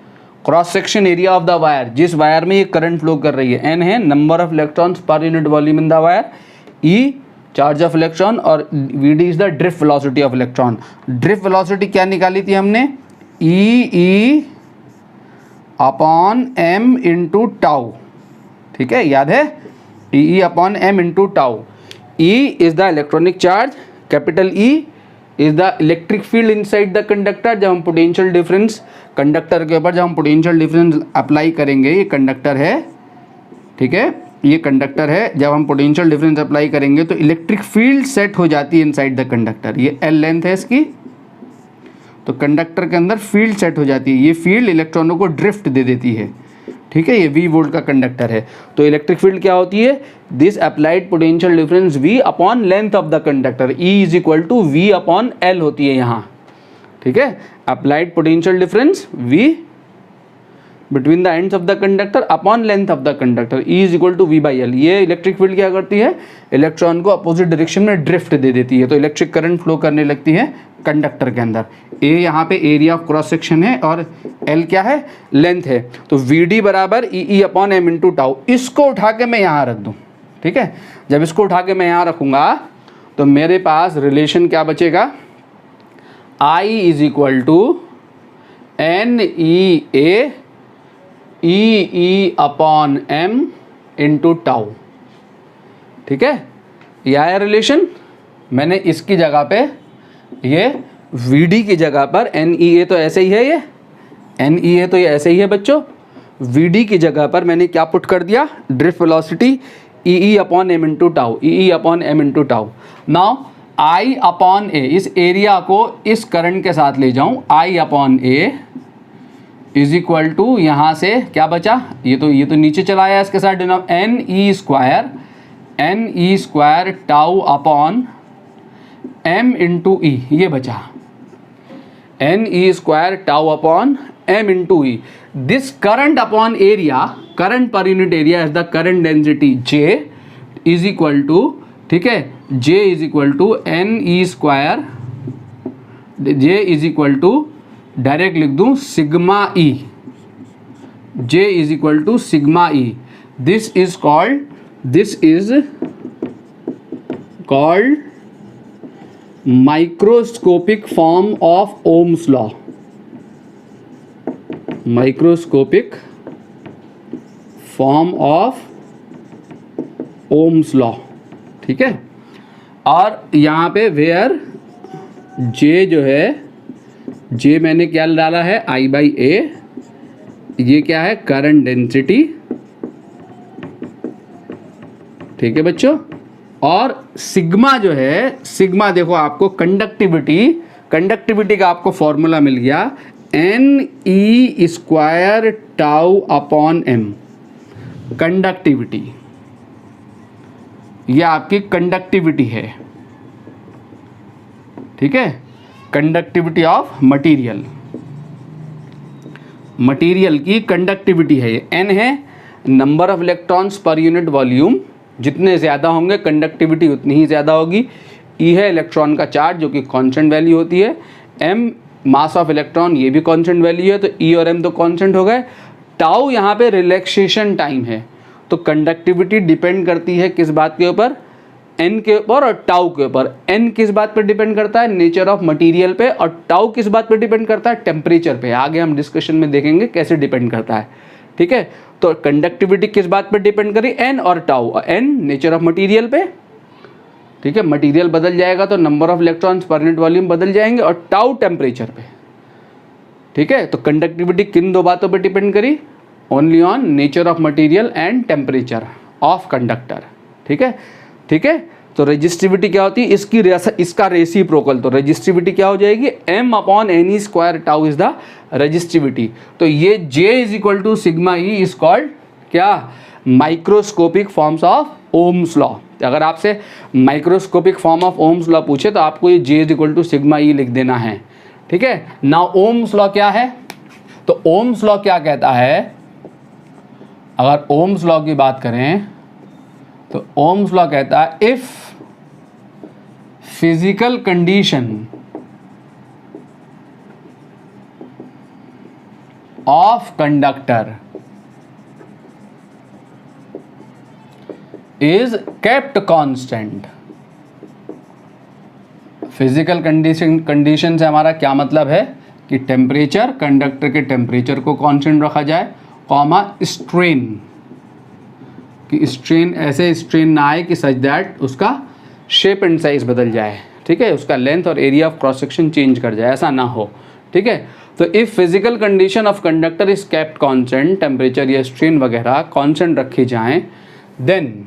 cross section area of the wire, जिस वायर में ये करंट फ्लो कर रही है। N है number of electrons per unit volume in the wire, E charge of electron, और VD is the drift velocity of electron. Drift velocity क्या निकाली थी हमने, E upon M into tau, ठीक है, याद है, E upon M into tau. E is the electronic charge, capital E is the electric field inside the conductor. जब हम पोटेंशियल डिफरेंस कंडक्टर के ऊपर, जब हम पोटेंशियल डिफरेंस अप्लाई करेंगे, ये कंडक्टर है, ठीक है, ये कंडक्टर है, जब हम पोटेंशियल डिफरेंस अप्लाई करेंगे तो इलेक्ट्रिक फील्ड सेट हो जाती है इनसाइड द कंडक्टर। ये L लेंथ है इसकी, तो कंडक्टर के अंदर फील्ड सेट हो जाती है, ये फील्ड इलेक्ट्रॉनों को ड्रिफ्ट दे देती है, ठीक है। ये V वोल्ट का कंडक्टर है, तो इलेक्ट्रिक फील्ड क्या होती है, this applied potential difference V upon length of the conductor, E is equal to V upon L होती है यहाँ, ठीक है। Applied potential difference V between the ends of the conductor upon length of the conductor, E is equal to V by L। ये इलेक्ट्रिक फील्ड क्या करती है, इलेक्ट्रॉन को अपोजिट डायरेक्शन में ड्रिफ्ट दे देती है, तो इलेक्ट्रिक करंट फ्लो करने लगती है कंडक्टर के अंदर। A यहाँ पे एरिया ऑफ क्रॉस सेक्शन है और L क्या है, लेंथ है, तो VD बराबर EE upon M into tau. इसको उठा के मैं यहाँ रख दूँ, ठीक है। जब इसको उठा के मैं यहाँ रखूँगा तो मेरे पास रिलेशन क्या बचेगा, I is equal to n e A e upon m into tau. ठीक है, यह है रिलेशन। मैंने इसकी जगह पे ये वी डी की जगह पर एन ई ए तो ऐसे ही है, ये एन ई ए तो ये ऐसे ही है बच्चों, वी डी की जगह पर मैंने क्या पुट कर दिया, drift velocity e upon m into tau, e upon m into tau. Now I upon A, इस एरिया को इस करंट के साथ ले जाऊं, I upon A is equal to, यहाँ से क्या बचा, ये तो नीचे चला आया इसके साथ डिनोम, n e square tau upon m into e, ये बचा n e square tau upon m into e. This current upon area, current per unit area is the current density J is equal to, ठीक है, J is equal to n e square, J is equal to direct लिख दूं sigma E, J is equal to sigma E. This is called microscopic form of Ohm's law, microscopic form of Ohm's law. ठीक है, और यहाँ पे वेयर जे जो है, जे मैंने क्या डाला है, आई बाई ए, ये क्या है, करंट डेंसिटी। ठीक है बच्चों, और सिग्मा जो है, सिग्मा देखो आपको कंडक्टिविटी का आपको फॉर्मूला मिल गया, n e square tau upon m, conductivity, ये आपकी कंडक्टिविटी है। ठीक है, कंडक्टिविटी ऑफ मटेरियल की कंडक्टिविटी है ये। एन है number of electrons per unit volume, जितने ज़्यादा होंगे कंडक्टिविटी उतनी ही ज़्यादा होगी। ई है इलेक्ट्रॉन का चार्ज जो कि कांस्टेंट वैल्यू होती है। एम मास ऑफ इलेक्ट्रॉन, ये भी कांस्टेंट वैल्यू है, तो ई और एम तो कांस्टेंट हो गए। टाउ यहाँ पे रिलैक्सेशन टाइम है, तो कंडक्टिविटी डिपेंड करती है किस बात के ऊपर, एन के ऊपर और टाउ के ऊपर। एन किस बात पर डिपेंड करता है, नेचर ऑफ मटेरियल पे, और टाउ किस बात पर डिपेंड करता है, टेम्परेचर पे। आगे हम डिस्कशन में देखेंगे कैसे डिपेंड करता है। ठीक है, तो कंडक्टिविटी किस बात पर डिपेंड करी, एन और tau. N nature of material पे, ठीक है, मटेरियल बदल जाएगा तो number of electrons per unit volume बदल जाएंगे, और टाउ टेम्परेचर पे। ठीक है, तो कंडक्टिविटी किन दो बातों पे डिपेंड करी, only on nature of material and temperature of conductor. ठीक है, ठीक है, तो रेजिस्टिविटी क्या होती है, इसका रेसिप्रोकल, तो रेजिस्टिविटी क्या हो जाएगी, m upon n e square tau is the resistivity. तो ये J is equal to sigma E is called क्या, microscopic forms of Ohm's law. अगर आपसे microscopic form of Ohm's law पूछे तो आपको ये J is equal to sigma E लिख देना है। ठीक है, नाउ ओम्स लॉ क्या है, तो ओम्स लॉ क्या कहता है, अगर ओम्स लॉ की बात करें तो ओम्स लॉ कहता है, if physical condition of conductor is kept constant. Physical condition से हमारा क्या मतलब है कि टेम्परेचर, कंडक्टर के टेम्परेचर को कांस्टेंट रखा जाए, कॉमा स्ट्रेन, कि स्ट्रेन ऐसे स्ट्रेन ना आए कि सच दैट उसका शेप एंड साइज बदल जाए। ठीक है, उसका लेंथ और area of cross section change कर जाए, ऐसा ना हो। ठीक है, तो if physical condition of conductor is kept constant, temperature या स्ट्रेन वगैरह कांस्टेंट रखे जाएं, then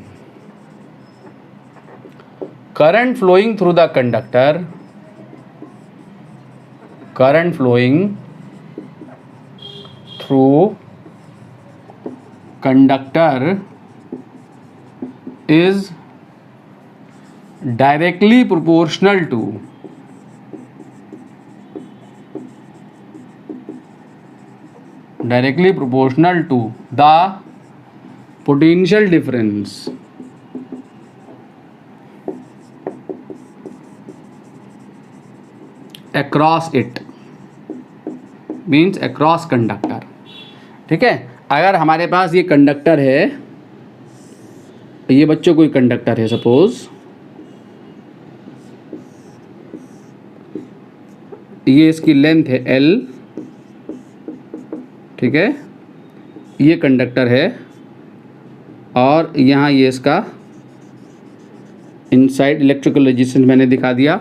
current flowing through the conductor, current flowing through conductor is directly proportional to the potential difference across it, means across conductor। ठीक है, अगर हमारे पास ये कंडक्टर है, ये बच्चों कोई कंडक्टर है, सपोज ये इसकी लेंथ है L, ठीक है, ये कंडक्टर है और यहाँ ये इसका इनसाइड इलेक्ट्रिकल रेजिस्टेंस मैंने दिखा दिया।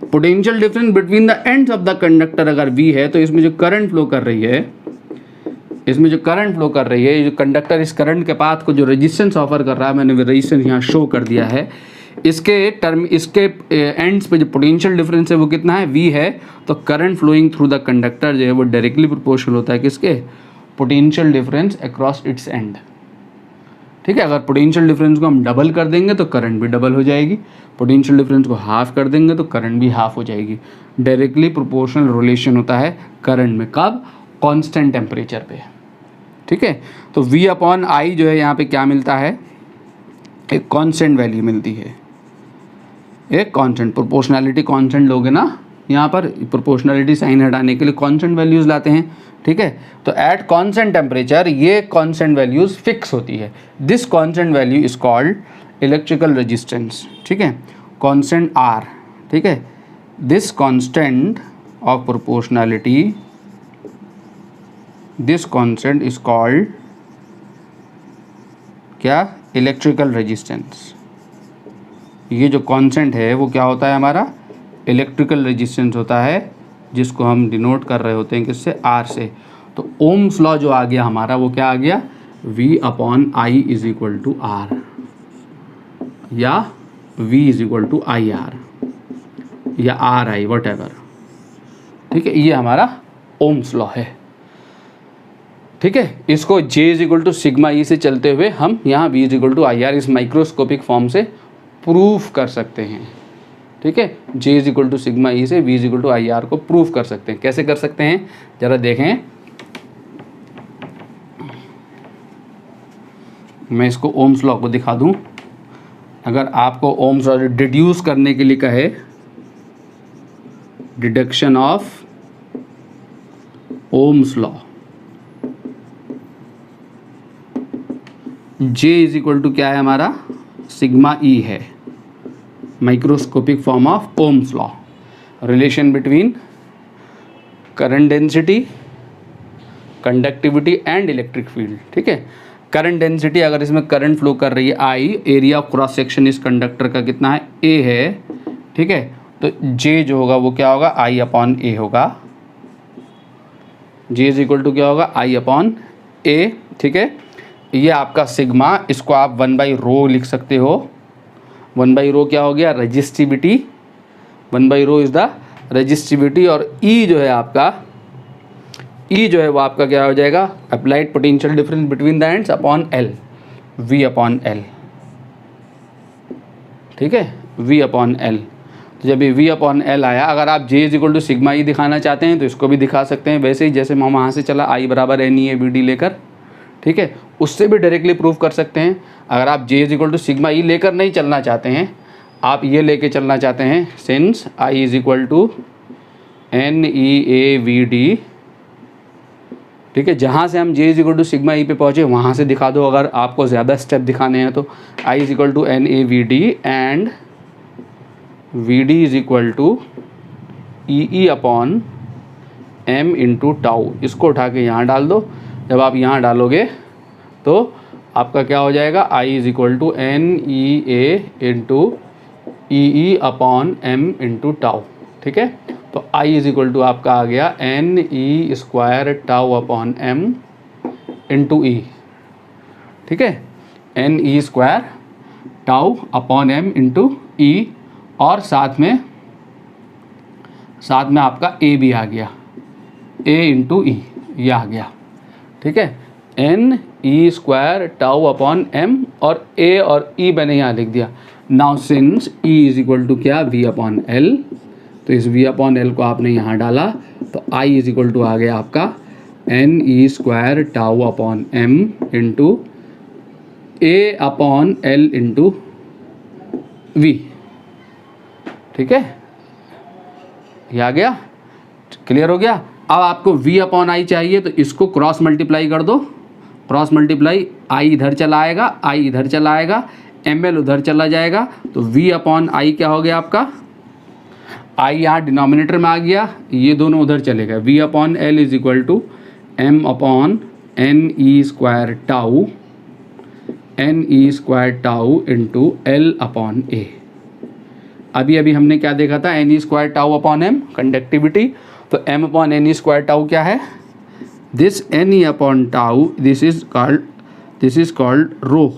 Potential difference between the ends of the conductor अगर V है तो इसमें जो करंट फ्लो कर रही है, इसमें जो करंट फ्लो कर रही है, जो कंडक्टर इस करंट के पाथ को जो रेजिस्टेंस ऑफर कर रहा है, मैंने रेजिस्टेंस यहाँ शो कर दिया है, इसके एंड्स पे जो पोटेंशियल डिफरेंस है वो कितना है, V है। तो current flowing through the conductor जो है वो डायरेक्टली प्रोपोर्शनल होता है किसके, potential difference across its end, ठीक है। अगर पोटेंशियल डिफरेंस को हम डबल कर देंगे तो करंट भी डबल हो जाएगी, पोटेंशियल डिफरेंस को हाफ कर देंगे तो करंट भी हाफ हो जाएगी। डायरेक्टली प्रोपोर्शनल रिलेशन होता है करंट में, कब, कांस्टेंट टेम्परेचर पे, ठीक है। तो V/I जो है यहाँ पे क्या मिलता है, एक कांस्टेंट वैल्यू मिलती है, एक कांस्टेंट, प्रोपोर्शनैलिटी कांस्टेंट लोगे ना, यहाँ पर प्रोपोर्शनैलिटी साइन हटाने के लिए कांस्टेंट वैल्यूज़ लाते हैं, ठीक है। तो एट कांस्टेंट टेम्परेचर ये कांस्टेंट वैल्यूज़ फिक्स होती है। This constant value is called electrical resistance, ठीक है, कांस्टेंट R, ठीक है। This constant of proportionality, this constant is called क्या, इलेक्ट्रिकल रेजिस्टेंस। ये जो कांस्टेंट है वो क्या होता है हमारा, इलेक्ट्रिकल रेजिस्टेंस होता है, जिसको हम डिनोट कर रहे होते हैं किससे, R से। तो ओम्स लॉ जो आ गया हमारा वो क्या आ गया, V/I is equal to R या V is equal to IR या RI वट एवर, ठीक है। ये हमारा ओम्स लॉ है, ठीक है। इसको J is equal to sigma E से चलते हुए हम यहाँ V is equal to IR इस माइक्रोस्कोपिक फॉर्म से प्रूफ कर सकते हैं, ठीक है। J is equal to sigma E से V is equal to IR को प्रूफ कर सकते हैं। कैसे कर सकते हैं जरा देखें, मैं इसको ओम्स लॉ को दिखा दूं। अगर आपको ओम्स लॉ डिड्यूस करने के लिए कहे, deduction of Ohm's law, J is equal to क्या है हमारा, सिग्मा E है, microscopic form of Ohm's law, relation between current density, conductivity and electric field, ठीक है। करंट डेंसिटी, अगर इसमें करंट फ्लो कर रही है I, area of cross section इस कंडक्टर का कितना है, A है, ठीक है। तो J जो होगा वो क्या होगा, I/A होगा। J इज इक्वल टू क्या होगा, I/A, ठीक है। ये आपका सिग्मा, इसको आप 1/ρ लिख सकते हो। 1/ρ क्या हो गया, रजिस्टिविटी, 1/ρ इज द रजिस्टिविटी। और E जो है आपका, E जो है वो आपका क्या हो जाएगा, applied potential difference between the ends upon L, V/L, ठीक है, V/L। तो जब ये V/L आया, अगर आप J is equal to sigma E दिखाना चाहते हैं तो इसको भी दिखा सकते हैं, वैसे ही जैसे हम वहाँ से चला I बराबर NEAVD लेकर, ठीक है, उससे भी डायरेक्टली प्रूव कर सकते हैं। अगर आप J is equal to sigma E लेकर नहीं चलना चाहते हैं, आप ये लेके चलना चाहते हैं, since I is equal to NEAVD, ठीक है। जहाँ से हम J is equal to sigma E पे पहुँचे वहाँ से दिखा दो, अगर आपको ज़्यादा स्टेप दिखाने हैं तो। I is equal to NAVD and VD is equal to EE/m into tau. इसको उठा के यहाँ डाल दो। जब आप यहाँ डालोगे तो आपका क्या हो जाएगा, I is equal to NEA into EE/m into tau, ठीक है। तो I इज इक्वल टू आपका आ गया NE² टाउ/m इंटू E, ठीक है, NE² टाउ/m इंटू E। और साथ में आपका A भी आ गया, A इंटू E, ये आ गया, ठीक है। NE² टाउ/m और A और E मैंने यहाँ लिख दिया। Now since E is equal to क्या, V/L, तो इस V/L को आपने यहाँ डाला तो I इज इक्वल टू आ गया आपका NE² टाउ/m into A/L into V, ठीक है, ये आ गया, क्लियर हो गया। अब आपको V/I चाहिए तो इसको क्रॉस मल्टीप्लाई कर दो, क्रॉस मल्टीप्लाई, I इधर चला आएगा, I इधर चला आएगा, ml उधर चला जाएगा, तो V अपॉन आई क्या हो गया आपका, आई यहाँ डिनोमिनेटर में आ गया, ये दोनों उधर चलेगा, V upon L is equal to m upon n e square tau into L upon A. अभी हमने क्या देखा था, n e square tau upon m conductivity, तो m upon n e square tau क्या है, this n e upon tau, this is called rho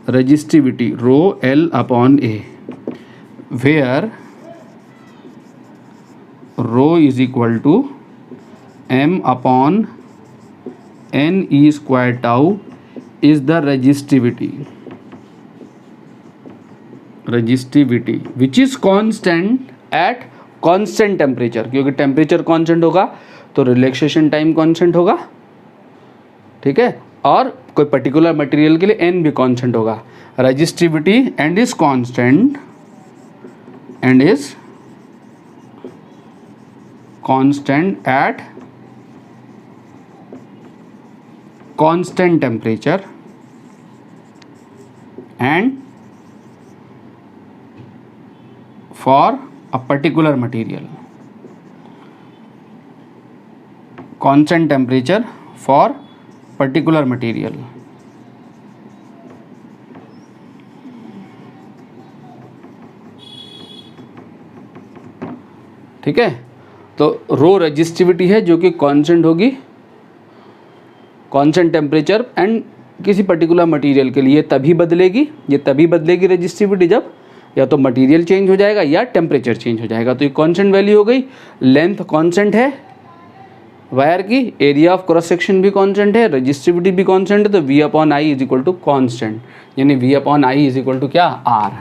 resistivity, rho L upon A, where rho is equal to m upon n e square tau is the resistivity which is constant at constant temperature, क्योंकि टेम्परेचर कांस्टेंट होगा तो रिलैक्सेशन टाइम कांस्टेंट होगा, ठीक है, और कोई पर्टिकुलर मटेरियल के लिए n भी कांस्टेंट होगा। Resistivity and is constant at constant temperature and for a particular material, constant temperature for particular material. ठीक है, तो रो रजिस्टिविटी है जो कि कांस्टेंट होगी, कांस्टेंट टेम्परेचर एंड किसी पर्टिकुलर मटेरियल के लिए तभी बदलेगी, ये तभी बदलेगी रजिस्टिविटी जब या तो मटेरियल चेंज हो जाएगा या टेम्परेचर चेंज हो जाएगा। तो ये कांस्टेंट वैल्यू हो गई, लेंथ कांस्टेंट है वायर की, एरिया ऑफ क्रॉस सेक्शन भी कांस्टेंट है, रजिस्टिविटी भी कांस्टेंट है, तो V upon I is equal to constant, यानी V upon I is equal to क्या, R।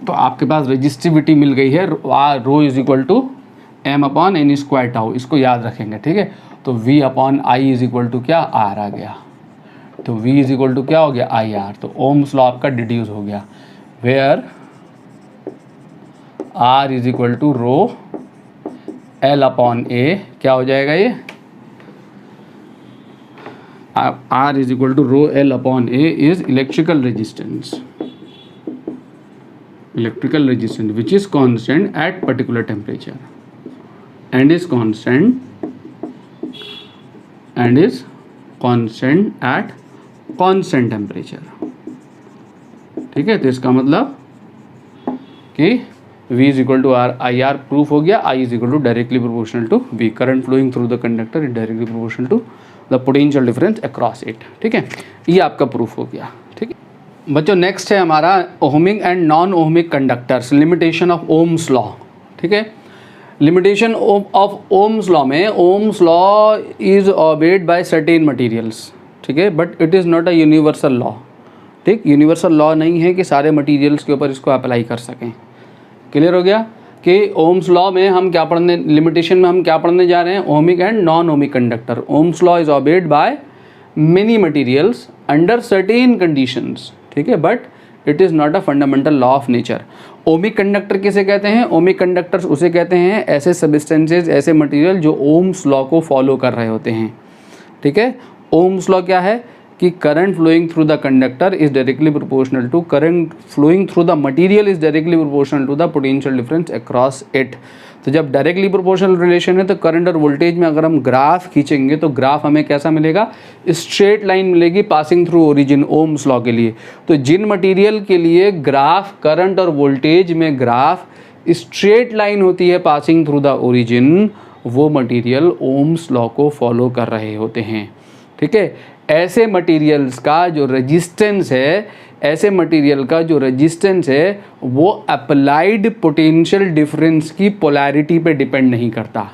तो आपके पास रजिस्टिविटी मिल गई है, rho is equal to m upon n square tau, इसको याद रखेंगे, ठीक है। तो V upon I is equal to क्या, R आ गया, तो V इज इक्वल टू क्या हो गया, IR। तो ओम्स लॉ आपका डिड्यूस हो गया, where R is equal to rho L upon A, क्या हो जाएगा ये, R is equal to rho L upon A is electrical resistance which is constant at particular temperature and is constant at constant temperature. ठीक है, तो इसका मतलब कि V is equal to R I R proof हो गया, I is equal to directly proportional to V, current flowing through the conductor is directly proportional to the potential difference across it. ठीक है, ये आपका प्रूफ हो गया। ठीक है बच्चों, नेक्स्ट है हमारा ohmic and non ohmic conductors, limitation of Ohm's law. ठीक है, लिमिटेशन ऑफ ओम्स लॉ में Ohm's law is obeyed by certain materials. ठीक है, but it is not a universal law. ठीक, यूनिवर्सल लॉ नहीं है कि सारे मटेरियल्स के ऊपर इसको अप्लाई कर सकें। क्लियर हो गया कि ओम्स लॉ में हम क्या पढ़ने, लिमिटेशन में हम क्या पढ़ने जा रहे हैं, ohmic and non ohmic conductor. Ohm's law is obeyed by many materials under certain conditions. ठीक है, but it is not a fundamental law of nature. Ohmic conductor किसे कहते हैं, ओमिक कंडक्टर्स उसे कहते हैं ऐसे सब्सटेंसेज, ऐसे मटेरियल जो ओम्स लॉ को फॉलो कर रहे होते हैं। ठीक है, ओम्स लॉ क्या है कि current flowing through the conductor is directly proportional to current flowing through the material is directly proportional to the potential difference across it. तो जब डायरेक्टली प्रोपोर्शनल रिलेशन है तो करंट और वोल्टेज में अगर हम ग्राफ खींचेंगे तो ग्राफ हमें कैसा मिलेगा, स्ट्रेट लाइन मिलेगी passing through origin, Ohm's law के लिए। तो जिन मटेरियल के लिए ग्राफ करंट और वोल्टेज में ग्राफ स्ट्रेट लाइन होती है पासिंग थ्रू द ओरिजिन, वो मटेरियल ओम्स लॉ को फॉलो कर रहे होते हैं। ठीक है, ऐसे मटेरियल्स का जो रेजिस्टेंस है, ऐसे मटेरियल का जो रेजिस्टेंस है वो अप्लाइड पोटेंशियल डिफरेंस की पोलैरिटी पे डिपेंड नहीं करता।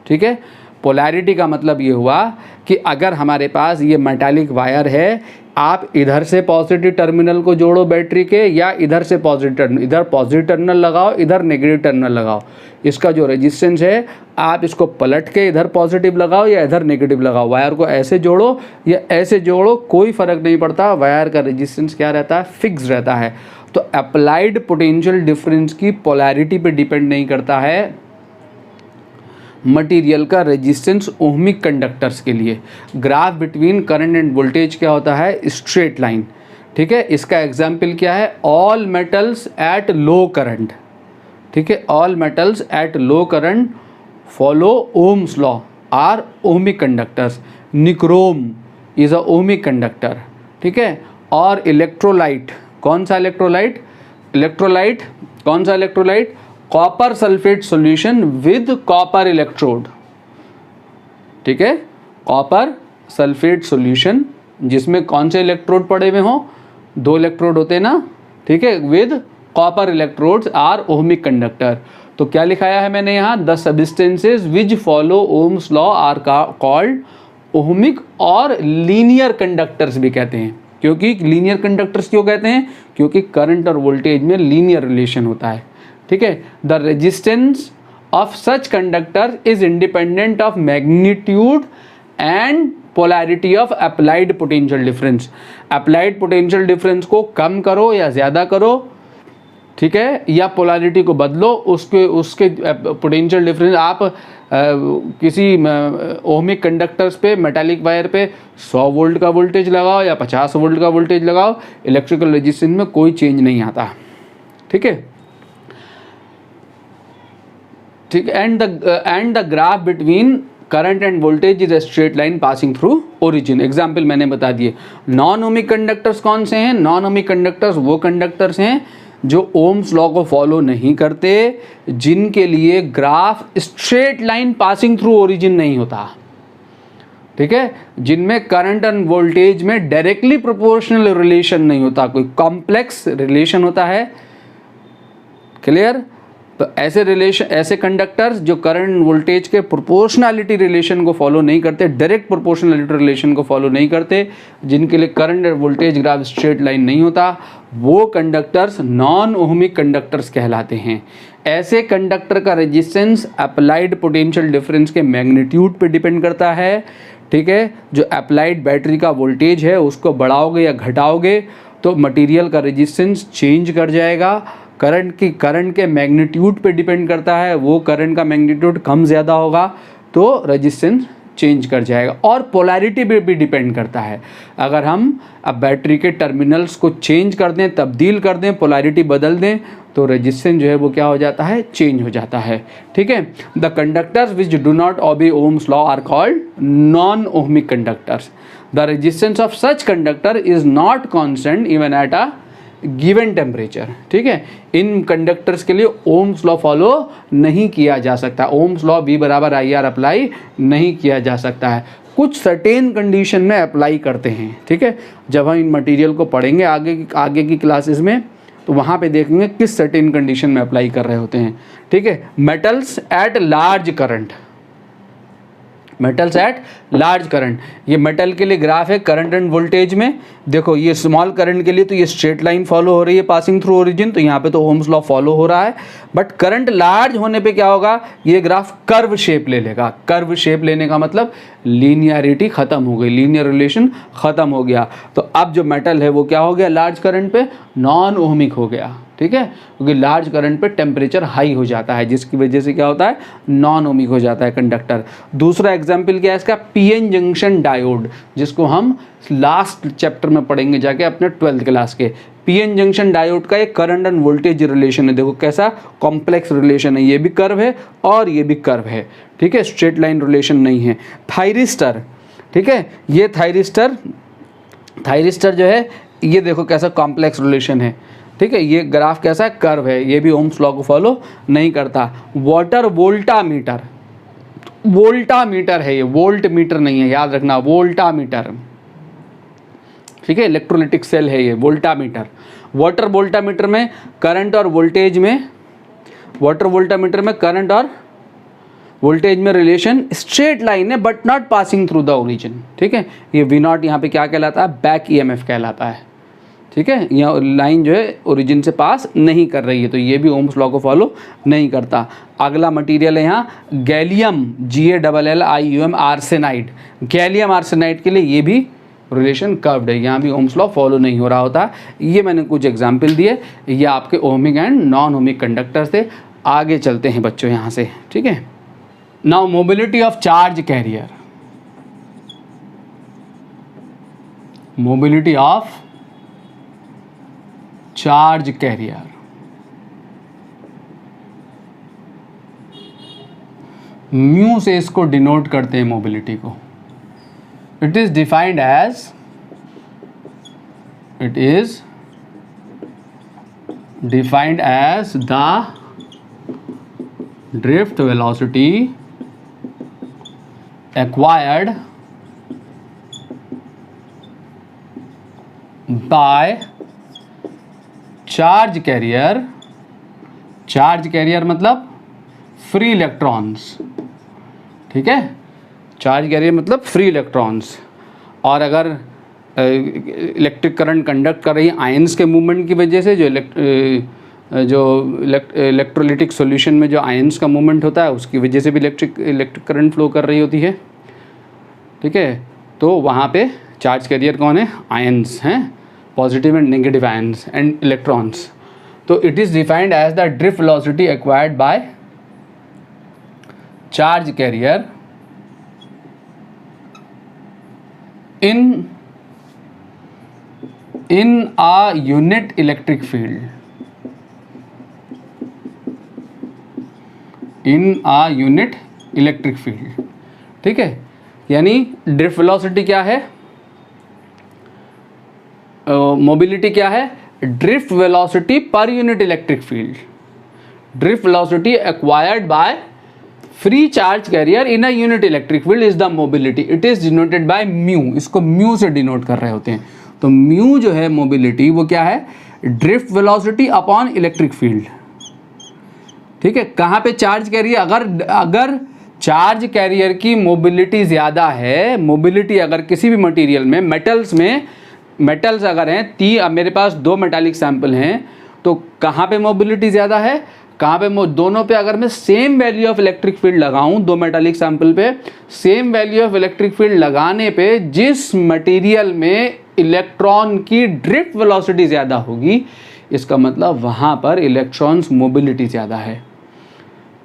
ठीक है, पोलैरिटी का मतलब ये हुआ कि अगर हमारे पास ये मेटालिक वायर है, आप इधर से पॉजिटिव टर्मिनल को जोड़ो बैटरी के, या इधर से पॉजिटिव टर्मिनल, इधर पॉजिटिव टर्मिनल लगाओ, इधर नेगेटिव टर्मिनल लगाओ, इसका जो रेजिस्टेंस है आप इसको पलट के इधर पॉजिटिव लगाओ या इधर नेगेटिव लगाओ, वायर को ऐसे जोड़ो या ऐसे जोड़ो, कोई फ़र्क नहीं पड़ता, वायर का रेजिस्टेंस क्या रहता है, फिक्स रहता है। तो अप्लाइड पोटेंशियल डिफरेंस की पोलैरिटी पे डिपेंड नहीं करता है मटेरियल का रेजिस्टेंस ओहमिक कंडक्टर्स के लिए। Graph between current and voltage क्या होता है? Straight line. ठीक है, इसका एग्जाम्पल क्या है? All metals at low current. ठीक है, all metals at low current follow Ohm's law are ohmic conductors. Nichrome is a ohmic conductor. ठीक है, और इलेक्ट्रोलाइट, कौन सा इलेक्ट्रोलाइट? इलेक्ट्रोलाइट कौन सा electrolyte? Copper sulphate solution with copper electrode. ठीक है, कॉपर सल्फेट सॉल्यूशन जिसमें कौन से इलेक्ट्रोड पड़े हुए हों? 2 इलेक्ट्रोड होते हैं ना। ठीक है, with copper electrodes are ohmic conductor. तो क्या लिखाया है मैंने यहाँ? The substances which follow Ohm's law are called ohmic और लीनियर कंडक्टर्स भी कहते हैं। क्योंकि लीनियर कंडक्टर्स क्यों कहते हैं? क्योंकि करंट और वोल्टेज में लीनियर रिलेशन होता है। ठीक है, the resistance of such conductor is independent of magnitude and polarity of applied potential difference. Applied potential difference को कम करो या ज़्यादा करो, ठीक है, या पोलैरिटी को बदलो, उसके पोटेंशियल डिफरेंस आप किसी ओहमिक कंडक्टर्स पे, मेटालिक वायर पे 100 वोल्ट का वोल्टेज लगाओ या 50 वोल्ट का वोल्टेज लगाओ, इलेक्ट्रिकल रेजिस्टेंस में कोई चेंज नहीं आता। ठीक है, ठीक। And the graph between current and voltage is a straight line passing through origin. Example मैंने बता दिए। नॉन ओमिक कंडक्टर्स कौन से हैं? नॉन ओमिक कंडक्टर्स वो कंडक्टर्स हैं जो ओम्स लॉ को फॉलो नहीं करते, जिनके लिए graph straight line passing through origin नहीं होता। ठीक है, जिनमें करंट एंड वोल्टेज में डायरेक्टली प्रोपोर्शनल रिलेशन नहीं होता, कोई कॉम्प्लेक्स रिलेशन होता है। क्लियर? तो ऐसे कंडक्टर्स जो करंट वोल्टेज के प्रोपोर्शनलिटी रिलेशन को फॉलो नहीं करते, डायरेक्ट प्रोपोर्शनलिटी रिलेशन को फॉलो नहीं करते, जिनके लिए करंट और वोल्टेज ग्राफ स्ट्रेट लाइन नहीं होता, वो कंडक्टर्स नॉन ओहमिक कंडक्टर्स कहलाते हैं। ऐसे कंडक्टर का रेजिस्टेंस अप्लाइड पोटेंशियल डिफरेंस के मैग्नीट्यूड पे डिपेंड करता है। ठीक है, जो अप्लाइड बैटरी का वोल्टेज है उसको बढ़ाओगे या घटाओगे तो मटेरियल का रेजिस्टेंस चेंज कर जाएगा। करंट के मैग्नीट्यूड पे डिपेंड करता है, वो करंट का मैग्नीट्यूड कम ज़्यादा होगा तो रेजिस्टेंस चेंज कर जाएगा। और पोलैरिटी पे भी डिपेंड करता है। अगर हम अब बैटरी के टर्मिनल्स को चेंज कर दें, तब्दील कर दें, पोलैरिटी बदल दें तो रेजिस्टेंस जो है वो क्या हो जाता है? चेंज हो जाता है। ठीक है, the conductors which do not obey Ohm's law are called non ohmic conductors. The resistance of such conductor is not constant even at a given temperature. ठीक है, इन कंडक्टर्स के लिए ओम्स लॉ फॉलो नहीं किया जा सकता। ओम्स लॉ V बराबर IR अप्लाई नहीं किया जा सकता है। कुछ सर्टेन कंडीशन में अप्लाई करते हैं। ठीक है, जब हम इन मटेरियल को पढ़ेंगे आगे की क्लासेस में तो वहाँ पे देखेंगे किस सर्टेन कंडीशन में अप्लाई कर रहे होते हैं। ठीक है, metals at large current, metals at large current, ये मेटल के लिए ग्राफ है करंट एंड वोल्टेज में। देखो ये स्मॉल करंट के लिए तो ये स्ट्रेट लाइन फॉलो हो रही है पासिंग थ्रू ओरिजिन, तो यहाँ पे तो ओम्स लॉ फॉलो हो रहा है। बट करंट लार्ज होने पे क्या होगा? ये ग्राफ कर्व शेप ले लेगा। कर्व शेप लेने का मतलब लीनियरिटी खत्म हो गई, लीनियर रिलेशन खत्म हो गया। तो अब जो मेटल है वो क्या हो गया? लार्ज करंट पे नॉन ओहमिक हो गया। ठीक है, क्योंकि लार्ज करंट पे टेम्परेचर हाई हो जाता है, जिसकी वजह से क्या होता है? नॉन ओहमिक हो जाता है कंडक्टर। दूसरा एग्जाम्पल क्या है इसका? पीएन जंक्शन डायोड, जिसको हम लास्ट चैप्टर में पढ़ेंगे जाके अपने 12th क्लास के। पीएन जंक्शन डायोड का एक करंट एंड वोल्टेज रिलेशन है। देखो कैसा कॉम्प्लेक्स रिलेशन है, ये भी कर्व है और ये भी कर्व है। ठीक है, स्ट्रेट लाइन रिलेशन नहीं है। थायरिस्टर, ठीक है, ये थायरिस्टर जो है ये देखो कैसा कॉम्प्लेक्स रिलेशन है। ठीक है, ये ग्राफ कैसा है? कर्व है, ये भी ओम्स लॉ को फॉलो नहीं करता। वाटर वोल्टामीटर, वोल्टामीटर है ये, वोल्ट मीटर नहीं है, याद रखना, वोल्टामीटर। ठीक है, इलेक्ट्रोलिटिक सेल है ये वोल्टामीटर। वाटर वोल्टामीटर में करंट और वोल्टेज में, वाटर वोल्टामीटर में करंट और वोल्टेज में रिलेशन स्ट्रेट लाइन है but not passing through the origin. ठीक है, ये V0 यहाँ पे क्या कहलाता है? बैक EMF कहलाता है। ठीक है, यह लाइन जो है ओरिजिन से पास नहीं कर रही है, तो ये भी ओम्स लॉ को फॉलो नहीं करता। अगला मटेरियल है यहाँ gallium, GALLIUM arsenide. Gallium arsenide के लिए ये भी रिलेशन कर्व्ड है, यहाँ भी ओम्स लॉ फॉलो नहीं हो रहा होता। ये मैंने कुछ एग्जाम्पल दिए, ये आपके ohmic and non ohmic conductors थे। आगे चलते हैं बच्चों यहाँ से। ठीक है, now mobility of charge carrier, mobility of charge carrier, mu से इसको डिनोट करते हैं मोबिलिटी को. It is defined as, it is defined as the drift velocity acquired by charge carrier, charge carrier मतलब फ्री इलेक्ट्रॉन्स. ठीक है, चार्ज कैरियर मतलब फ्री इलेक्ट्रॉन्स. और अगर इलेक्ट्रिक करंट कंडक्ट कर रही आयंस के मूवमेंट की वजह से, जो इलेक्ट्रोलिटिक सॉल्यूशन में जो आयंस का मूवमेंट होता है उसकी वजह से भी इलेक्ट्रिक करंट फ्लो कर रही होती है. ठीक है, तो वहाँ पे चार्ज कैरियर कौन है? आयंस हैं, positive and negative ions and electrons. तो it is defined as the drift velocity acquired by charge carrier in a unit electric field, in a unit electric field. ठीक है, यानी ड्रिफ्ट वेलोसिटी क्या है, मोबिलिटी क्या है? Drift velocity per unit electric field. Drift velocity acquired by free charge carrier in a unit electric field is the mobility. It is denoted by mu. इसको म्यू से डिनोट कर रहे होते हैं. तो म्यू जो है मोबिलिटी, वो क्या है? Drift velocity upon electric field. ठीक है, कहाँ पे चार्ज कैरियर, अगर चार्ज कैरियर की मोबिलिटी ज़्यादा है, मोबिलिटी अगर किसी भी मटेरियल में, मेटल्स अगर हैं, मेरे पास 2 मेटालिक सैंपल हैं, तो कहाँ पे मोबिलिटी ज़्यादा है, कहाँ पे? दोनों पे अगर मैं same value of electric field लगाऊं, 2 मेटालिक सैंपल पे same value of electric field लगाने पे जिस मटेरियल में इलेक्ट्रॉन की ड्रिफ्ट वेलोसिटी ज़्यादा होगी, इसका मतलब वहाँ पर इलेक्ट्रॉन्स मोबिलिटी ज़्यादा है.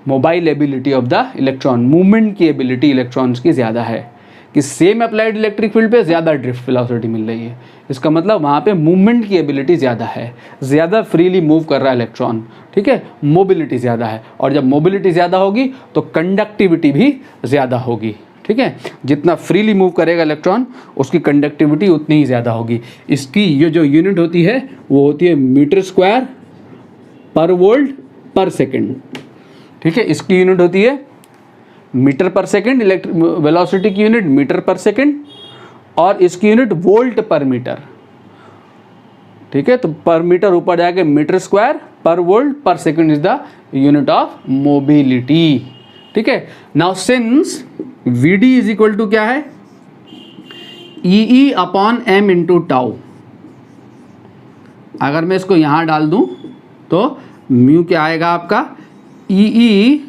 Mobile ability of the electron, movement की एबिलिटी इलेक्ट्रॉन्स की ज़्यादा है, कि सेम अप्लाइड इलेक्ट्रिक फील्ड पे ज़्यादा ड्रिफ्ट वेलोसिटी मिल रही है. इसका मतलब वहाँ पे मूवमेंट की एबिलिटी ज़्यादा है, ज़्यादा फ्रीली मूव कर रहा है इलेक्ट्रॉन. ठीक है, मोबिलिटी ज़्यादा है. और जब मोबिलिटी ज़्यादा होगी तो कंडक्टिविटी भी ज़्यादा होगी. ठीक है, जितना फ्रीली मूव करेगा इलेक्ट्रॉन उसकी कंडक्टिविटी उतनी ही ज़्यादा होगी. इसकी ये जो यूनिट होती है वो होती है metre square per volt per second. ठीक है, इसकी यूनिट होती है मीटर पर सेकेंड, इलेक्ट्रिक वेलोसिटी की यूनिट मीटर पर सेकेंड, और इसकी यूनिट वोल्ट पर मीटर. ठीक है, तो पर मीटर ऊपर जाके metre square per volt per second is the unit of mobility. ठीक है, now since v d is equal to क्या है? E upon m into tau. अगर मैं इसको यहां डाल दूं तो म्यू क्या आएगा आपका? E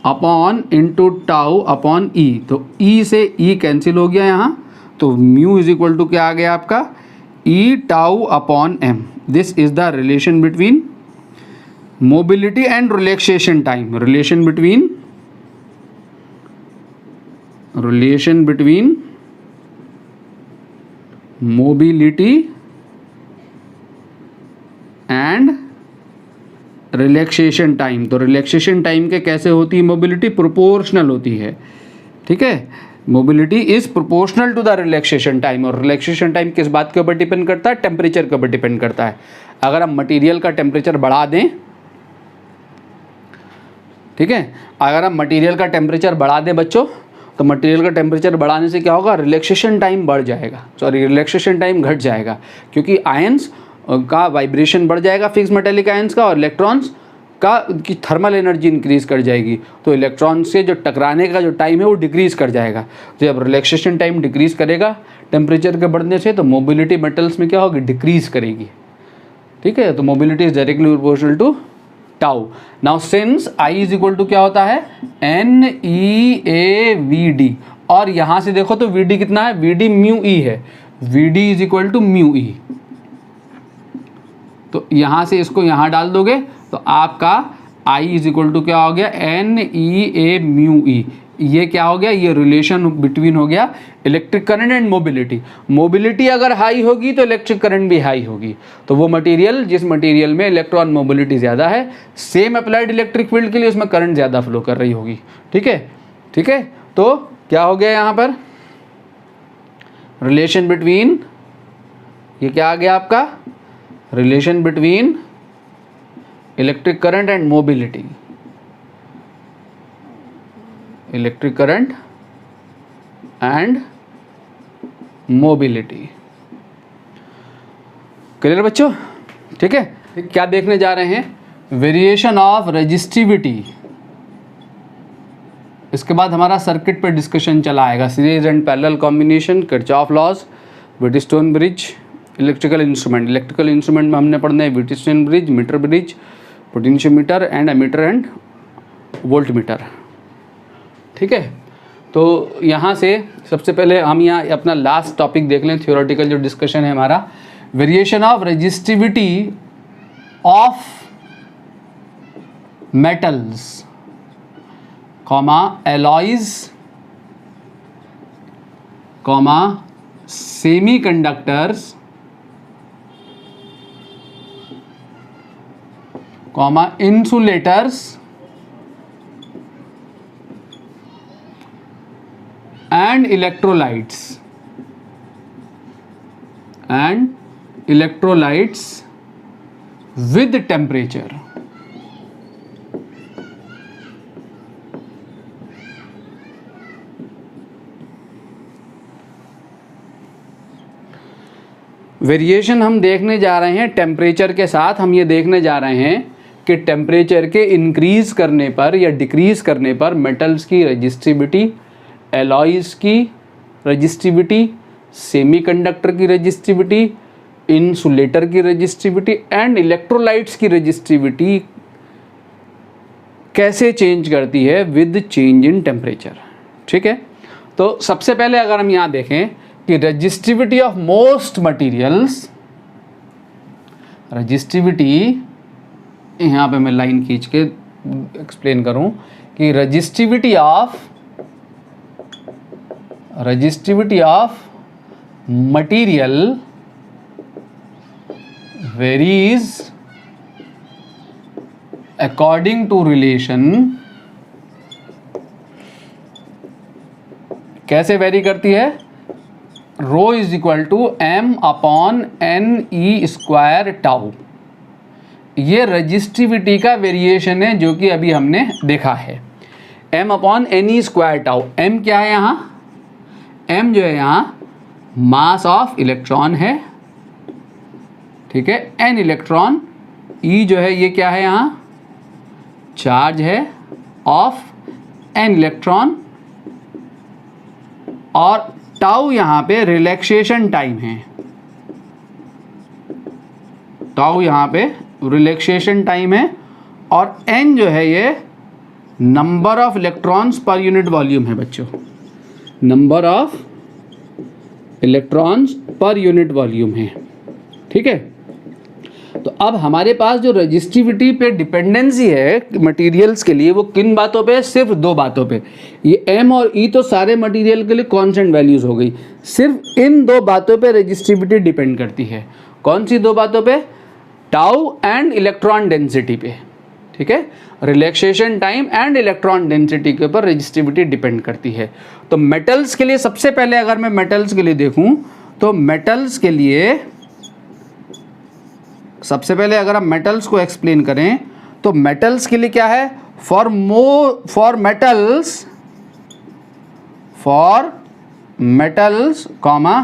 upon into tau upon e. तो ई से ई कैंसिल हो गया यहाँ, तो म्यू इज इक्वल टू क्या आ गया आपका? E tau upon m. This is the relation between mobility and relaxation time. Relation between mobility and relaxation time. तो रिलैक्सेशन टाइम के कैसे होती है मोबिलिटी? प्रोपोर्शनल होती है. ठीक है, mobility is proportional to the relaxation time. और रिलैक्सेशन टाइम किस बात के ऊपर डिपेंड करता है? टेम्परेचर के ऊपर डिपेंड करता है. अगर हम मटेरियल का टेम्परेचर बढ़ा दें, ठीक है, अगर हम मटेरियल का टेम्परेचर बढ़ा दें बच्चों, तो मटेरियल का टेम्परेचर बढ़ाने से क्या होगा? रिलैक्सेशन टाइम बढ़ जाएगा, रिलैक्सेशन टाइम घट जाएगा, क्योंकि आयंस का वाइब्रेशन बढ़ जाएगा, फिक्स मेटेलिक आयंस का, और इलेक्ट्रॉन्स की थर्मल एनर्जी इंक्रीज कर जाएगी. तो इलेक्ट्रॉन से जो टकराने का जो टाइम है वो डिक्रीज कर जाएगा. तो जब रिलैक्सेशन टाइम डिक्रीज करेगा टेम्परेचर के बढ़ने से, तो मोबिलिटी मेटल्स में क्या होगी? डिक्रीज करेगी. ठीक है, तो mobility is directly proportional to tau. Now since I is equal to क्या होता है? N e A v d. और यहाँ से देखो तो वी डी कितना है? वी डी म्यू ई है. V d is equal to mu e. तो यहाँ से इसको यहाँ डाल दोगे तो आपका आई इज इक्वल टू क्या हो गया, एन ई ए म्यू ई। ये क्या हो गया, ये रिलेशन बिटवीन हो गया electric current and mobility. Mobility अगर हाई होगी तो इलेक्ट्रिक करंट भी हाई होगी। तो वो मटेरियल जिस मटेरियल में इलेक्ट्रॉन मोबिलिटी ज़्यादा है, सेम अप्लाइड इलेक्ट्रिक फील्ड के लिए उसमें करंट ज़्यादा फ्लो कर रही होगी। ठीक है, ठीक है। तो क्या हो गया यहाँ पर, रिलेशन बिटवीन, ये क्या आ गया आपका, relation between electric current and mobility, electric current and mobility. Clear बच्चों? ठीक है। क्या देखने जा रहे हैं, वेरिएशन ऑफ रेजिस्टिविटी। इसके बाद हमारा सर्किट पे डिस्कशन चला आएगा, series and parallel combination, Kirchhoff laws, Wheatstone bridge, electrical instrument. Electrical instrument में हमने पढ़ना है Wheatstone bridge, metre bridge, potentiometer and ammeter and voltmeter. ठीक है। तो यहाँ से सबसे पहले हम यहाँ अपना लास्ट टॉपिक देख लें, थ्योरेटिकल जो डिस्कशन है हमारा, variation of resistivity of metals, comma alloys, comma semi conductors, comma insulators and electrolytes with temperature। Variation हम देखने जा रहे हैं टेम्परेचर के साथ। हम ये देखने जा रहे हैं कि टेम्परेचर के इंक्रीज करने पर या डिक्रीज करने पर मेटल्स की रेजिस्टिविटी, एलॉयज की रेजिस्टिविटी, सेमीकंडक्टर की रेजिस्टिविटी, इंसुलेटर की रेजिस्टिविटी एंड इलेक्ट्रोलाइट्स की रेजिस्टिविटी कैसे चेंज करती है विद चेंज इन टेम्परेचर। ठीक है। तो सबसे पहले अगर हम यहाँ देखें कि resistivity of most materials, resistivity, यहाँ पे मैं लाइन खींच के एक्सप्लेन करूँ कि resistivity of material varies according to relation. कैसे वेरी करती है, rho is equal to m upon n e square tau. ये रजिस्टिविटी का वेरिएशन है जो कि अभी हमने देखा है, m upon n e square tau. M क्या है यहाँ, एम जो है यहाँ मास ऑफ इलेक्ट्रॉन है। ठीक है। एन इलेक्ट्रॉन, ई जो है ये क्या है यहाँ, चार्ज है ऑफ एन इलेक्ट्रॉन, और टाउ यहाँ पे रिलैक्सेशन टाइम है। टाउ यहाँ पे रिलैक्सेशन टाइम है, और एन जो है ये number of electrons per unit volume है बच्चों, number of electrons per unit volume है। ठीक है। तो अब हमारे पास जो रजिस्टिविटी पे डिपेंडेंसी है मटेरियल्स के लिए, वो किन बातों पे, सिर्फ दो बातों पे। ये एम और ई तो सारे मटेरियल के लिए कांस्टेंट वैल्यूज हो गई, सिर्फ इन दो बातों पे रजिस्टिविटी डिपेंड करती है। कौन सी दो बातों पे, टाउ एंड इलेक्ट्रॉन डेंसिटी पे। ठीक है। Relaxation time and electron density के ऊपर रजिस्टिविटी डिपेंड करती है। तो मेटल्स के लिए सबसे पहले अगर मैं मेटल्स के लिए देखूं तो मेटल्स के लिए सबसे पहले अगर हम मेटल्स को एक्सप्लेन करें तो मेटल्स के लिए क्या है, फॉर मेटल्स कॉमा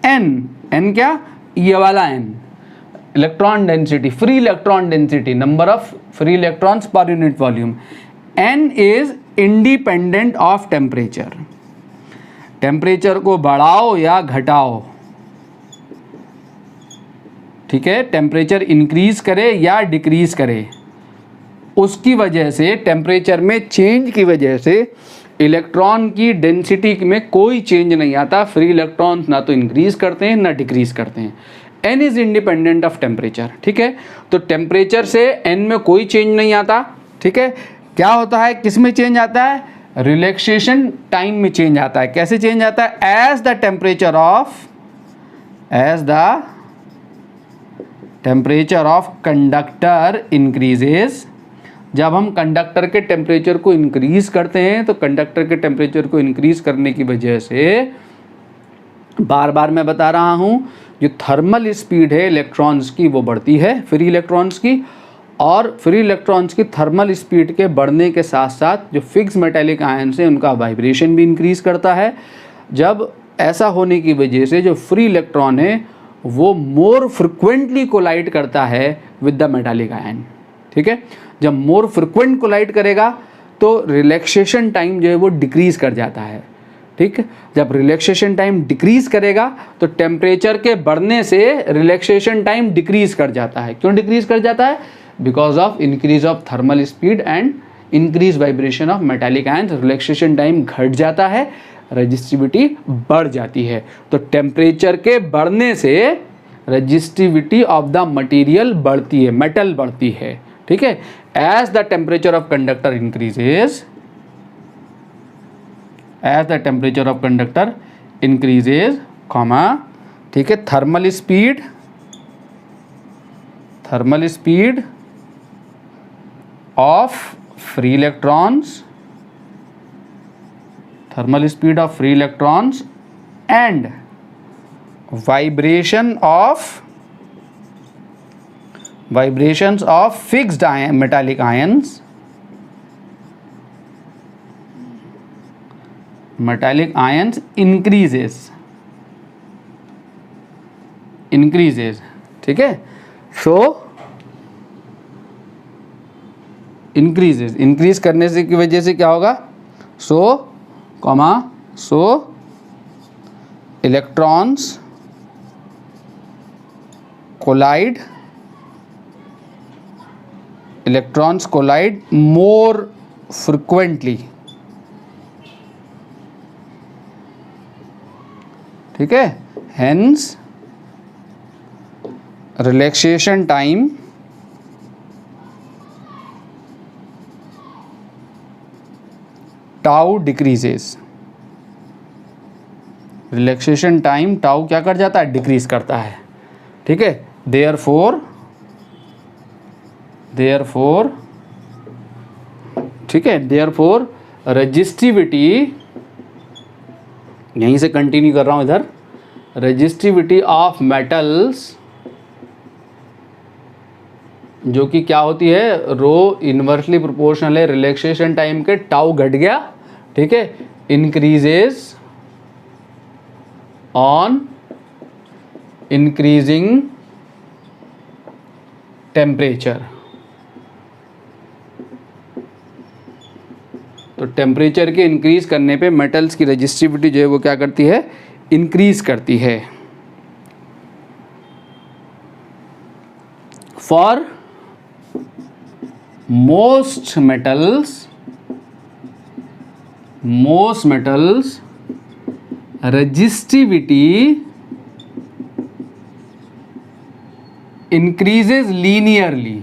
एन क्या, ये वाला n, electron density, free electron density, number of free electrons per unit volume. N is independent of temperature. Temperature को बढ़ाओ या घटाओ, ठीक है, टेम्परेचर इंक्रीज करे या डिक्रीज करे, उसकी वजह से, टेम्परेचर में चेंज की वजह से इलेक्ट्रॉन की डेंसिटी में कोई चेंज नहीं आता। फ्री इलेक्ट्रॉन्स ना तो इंक्रीज करते हैं ना डिक्रीज करते हैं। N is independent of temperature. ठीक है। तो टेम्परेचर से एन में कोई चेंज नहीं आता, ठीक है। क्या होता है, किस में चेंज आता है, रिलैक्सेशन टाइम में चेंज आता है। कैसे चेंज आता है, as the temperature of conductor increases. जब हम कंडक्टर के टेम्परेचर को इंक्रीज करते हैं तो कंडक्टर के टेम्परेचर को इंक्रीज करने की वजह से, बार बार मैं बता रहा हूँ, जो थर्मल स्पीड है इलेक्ट्रॉन्स की वो बढ़ती है, फ्री इलेक्ट्रॉन्स की। और फ्री इलेक्ट्रॉन्स की थर्मल स्पीड के बढ़ने के साथ साथ जो फिक्स मेटालिक आयन्स हैं उनका वाइब्रेशन भी इंक्रीज करता है। जब ऐसा होने की वजह से जो फ्री इलेक्ट्रॉन है वो मोर फ्रिक्वेंटली कोलाइड करता है विद द मेटालिक आयन। ठीक है, जब मोर फ्रिक्वेंट कोलाइड करेगा तो रिलैक्सेशन टाइम जो है वो डिक्रीज कर जाता है। ठीक है, जब रिलैक्सेशन टाइम डिक्रीज करेगा तो टेम्परेचर के बढ़ने से रिलैक्सेशन टाइम डिक्रीज कर जाता है। क्यों डिक्रीज कर जाता है, because of increase of thermal speed and increase vibration of metallic ions. Relaxation time घट जाता है, रेजिस्टिविटी बढ़ जाती है। तो टेम्परेचर के बढ़ने से रेजिस्टिविटी ऑफ द मटेरियल बढ़ती है, मेटल बढ़ती है। ठीक है, as the temperature of conductor increases, as the temperature of conductor increases, comma, ठीक है, thermal speed of free electrons, thermal speed of free electrons and vibrations of fixed metallic ions, increases। ठीक है, so इंक्रीज करने से की वजह से क्या होगा, so electrons collide more frequently। ठीक है, hence relaxation time tau decreases. Relaxation time tau क्या कर जाता है, डिक्रीज करता है। ठीक है, देयरफॉर ठीक है, देयरफॉर रेजिस्टिविटी, यहीं से कंटिन्यू कर रहा हूं इधर, रेजिस्टिविटी ऑफ मेटल्स जो कि क्या होती है, रो इन्वर्सली प्रोपोर्शनल है रिलैक्सेशन टाइम के, टाउ घट गया। ठीक है, इंक्रीजेज ऑन इंक्रीजिंग टेम्परेचर। तो टेम्परेचर के इंक्रीज करने पे मेटल्स की रेजिस्टिविटी जो है वो क्या करती है, इंक्रीज करती है। For most metals resistivity increases linearly।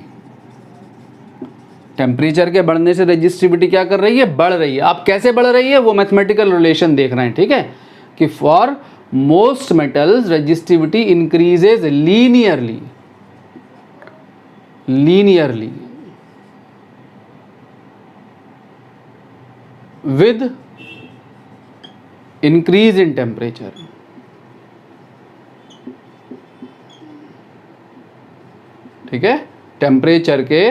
Temperature के बढ़ने से रेजिस्टिविटी क्या कर रही है, बढ़ रही है। आप कैसे बढ़ रही है वो मैथमेटिकल रिलेशन देख रहे हैं। ठीक है, कि for most metals resistivity increases linearly with increase in temperature। ठीक है, टेम्परेचर के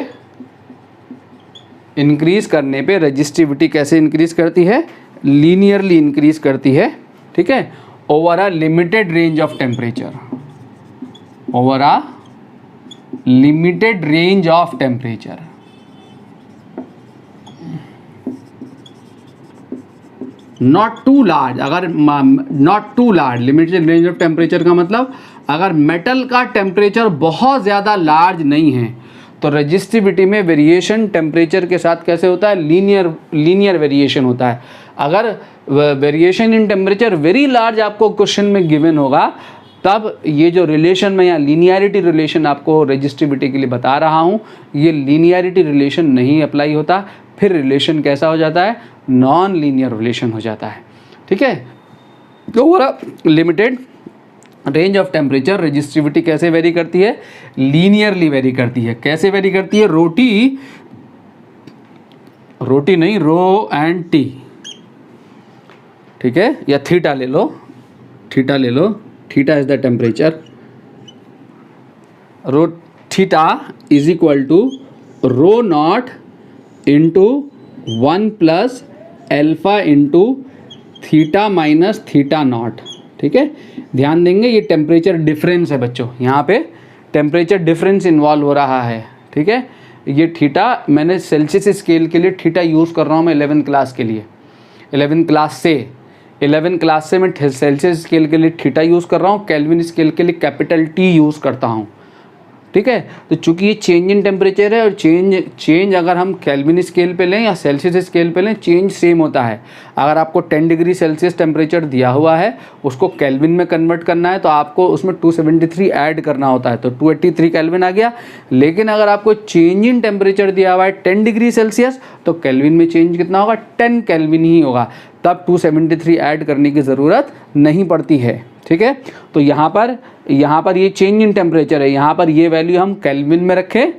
इंक्रीज करने पे रेजिस्टिविटी कैसे इंक्रीज करती है, लीनियरली इंक्रीज करती है। ठीक है, over a limited range of temperature, over a limited range of temperature. Not too large, अगर not too large, limited range of temperature का मतलब अगर मेटल का टेम्परेचर बहुत ज़्यादा लार्ज नहीं है तो रेजिस्टिविटी में वेरिएशन टेम्परेचर के साथ कैसे होता है, लीनियर वेरिएशन होता है। अगर variation in temperature vary large आपको क्वेश्चन में गिवन होगा तब ये जो रिलेशन मैं यहाँ लीनियरिटी रिलेशन आपको रेजिस्टिविटी के लिए बता रहा हूँ, ये लीनियरिटी रिलेशन नहीं अप्लाई होता, फिर रिलेशन कैसा हो जाता है, नॉन लीनियर रिलेशन हो जाता है। ठीक है, तो limited range of temperature resistivity कैसे वेरी करती है, लीनियरली वेरी करती है। कैसे वेरी करती है, रोटी नहीं, रो एंड टी, ठीक है, या थीटा ले लो, theta is the temperature, rho theta is equal to rho naught into 1 plus alpha into theta minus theta naught. ठीक है, ध्यान देंगे ये टेम्परेचर डिफरेंस है बच्चों, यहाँ पे टेम्परेचर डिफरेंस इन्वॉल्व हो रहा है। ठीक है, ये थीटा मैंने सेल्सियस स्केल के लिए थीटा यूज़ कर रहा हूँ मैं 11th क्लास के लिए, 11th क्लास से मैं सेल्सियस स्केल के लिए थीटा यूज़ कर रहा हूँ, केल्विन स्केल के लिए कैपिटल टी यूज़ करता हूँ। ठीक है, तो चूंकि ये चेंज इन टेम्परेचर है और चेंज अगर हम केल्विन स्केल पे लें या सेल्सियस स्केल पे लें, चेंज सेम होता है। अगर आपको 10 डिग्री सेल्सियस टेम्परेचर दिया हुआ है, उसको केल्विन में कन्वर्ट करना है तो आपको उसमें 273 ऐड करना होता है, तो 283 केल्विन आ गया। लेकिन अगर आपको चेंज इन टेम्परेचर दिया हुआ है 10 डिग्री सेल्सियस, तो केल्विन में चेंज कितना होगा, 10 केल्विन ही होगा, तब 273 ऐड करने की ज़रूरत नहीं पड़ती है। ठीक है, तो यहाँ पर ये चेंज इन टेम्परेचर है, यहाँ पर ये वैल्यू हम केल्विन में रखें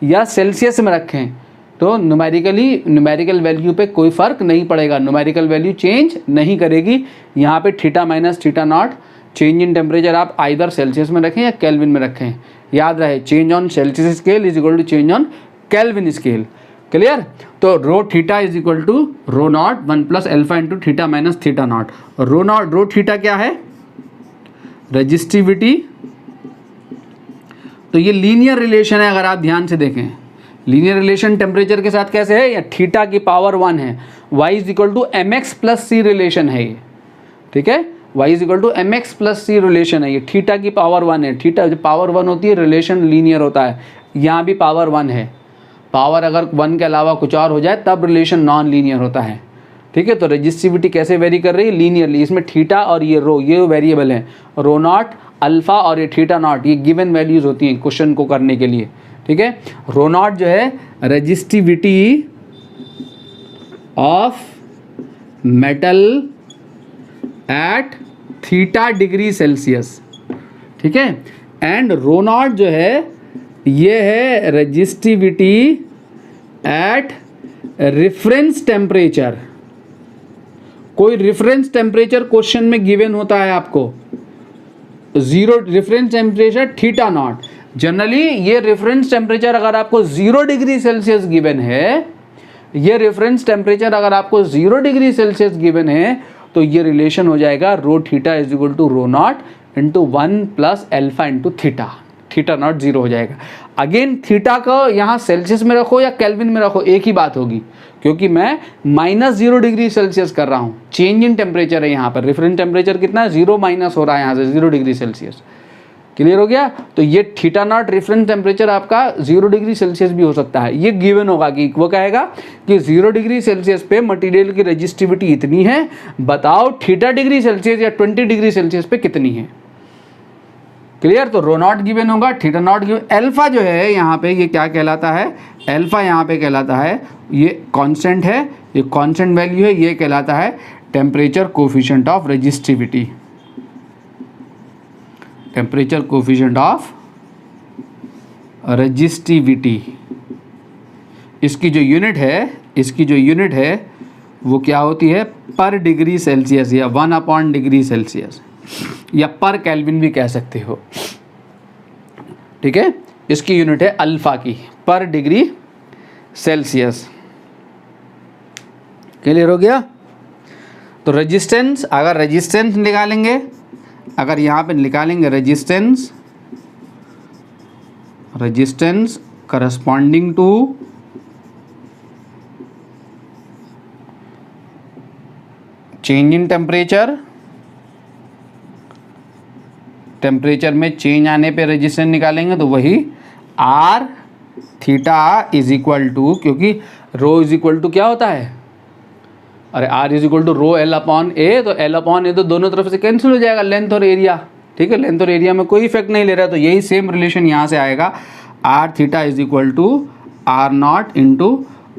या सेल्सियस में रखें तो न्यूमेरिकल वैल्यू पे कोई फ़र्क नहीं पड़ेगा, न्यूमेरिकल वैल्यू चेंज नहीं करेगी। यहाँ पे theta minus theta naught change in temperature आप आइदर सेल्सियस में रखें या केल्विन में रखें, याद रहे change on Celsius scale is equal to change on Kelvin scale. Clear, तो rho theta is equal to rho naught 1 plus alpha into theta minus theta naught. Rho theta क्या है, रेजिस्टिविटी। तो ये लीनियर रिलेशन है, अगर आप ध्यान से देखें लीनियर रिलेशन टेम्परेचर के साथ कैसे है, या थीटा की पावर 1 है, y is equal to m x plus c relation है ये। ठीक है, y is equal to m x plus c relation है ये, थीटा की पावर 1 है। थीटा जब पावर 1 होती है रिलेशन लीनियर होता है, यहाँ भी पावर 1 है, पावर अगर 1 के अलावा कुछ और हो जाए तब रिलेशन नॉन लीनियर होता है। ठीक है, तो रेजिस्टिविटी कैसे वेरी कर रही है, लीनियरली। इसमें थीटा और ये रो, ये वेरिएबल हैं, रो नॉट अल्फा और ये थीटा नॉट, ये गिवन वैल्यूज होती हैं क्वेश्चन को करने के लिए। ठीक है, रो नॉट जो है resistivity of metal at theta degree Celsius. ठीक है, एंड रो नॉट जो है ये है रेजिस्टिविटी एट रेफरेंस टेम्परेचर। कोई रेफरेंस टेम्परेचर क्वेश्चन में गिवन होता है आपको, 0 reference temperature theta naught. Generally ये रेफरेंस टेम्परेचर अगर आपको 0 डिग्री सेल्सियस गिवन है, ये रेफरेंस टेम्परेचर अगर आपको 0 डिग्री सेल्सियस गिवन है, तो ये रिलेशन हो जाएगा rho theta is equal to rho naught into 1 plus alpha into theta naught 0 हो जाएगा। अगेन थीटा को यहाँ सेल्सियस में रखो या केल्विन में रखो, एक ही बात होगी, क्योंकि मैं -0 डिग्री सेल्सियस कर रहा हूँ, चेंज इन टेम्परेचर है यहाँ पर। रेफरेंस टेम्परेचर कितना है, 0 माइनस हो रहा है यहाँ से 0 डिग्री सेल्सियस। क्लियर हो गया, तो ये थीटा नॉट रेफरेंस टेम्परेचर आपका 0 डिग्री सेल्सियस भी हो सकता है। ये गिवन होगा कि वो कहेगा कि 0 डिग्री सेल्सियस पे मटेरियल की रेजिस्टिविटी इतनी है, बताओ थीटा डिग्री सेल्सियस या 20 डिग्री सेल्सियस पे कितनी है। क्लियर, तो रो नॉट गिवन होगा, थीटा नॉट गिवन। एल्फा जो है यहाँ पे ये क्या कहलाता है, एल्फा यहाँ पे कहलाता है, ये कांस्टेंट है, ये कांस्टेंट वैल्यू है, ये कहलाता है temperature coefficient of resistivity. Temperature coefficient of resistivity, इसकी जो यूनिट है वो क्या होती है, पर डिग्री सेल्सियस या 1 डिग्री सेल्सियस या पर केल्विन भी कह सकते हो। ठीक है, इसकी यूनिट है अल्फा की, पर डिग्री सेल्सियस। क्लियर हो गया, तो रेजिस्टेंस, अगर रेजिस्टेंस निकालेंगे, अगर यहाँ पे निकालेंगे resistance corresponding to change in temperature में चेंज आने पे रेजिस्टेंस निकालेंगे, तो वही R theta is equal to, क्योंकि रो इज इक्वल टू क्या होता है, अरे R is equal to rho L upon A, तो एल अपॉन ए तो दोनों तरफ से कैंसिल हो जाएगा, लेंथ और एरिया। ठीक है, लेंथ और एरिया में कोई इफेक्ट नहीं ले रहा है, तो यही सेम रिलेशन यहाँ से आएगा, r theta is equal to r naught into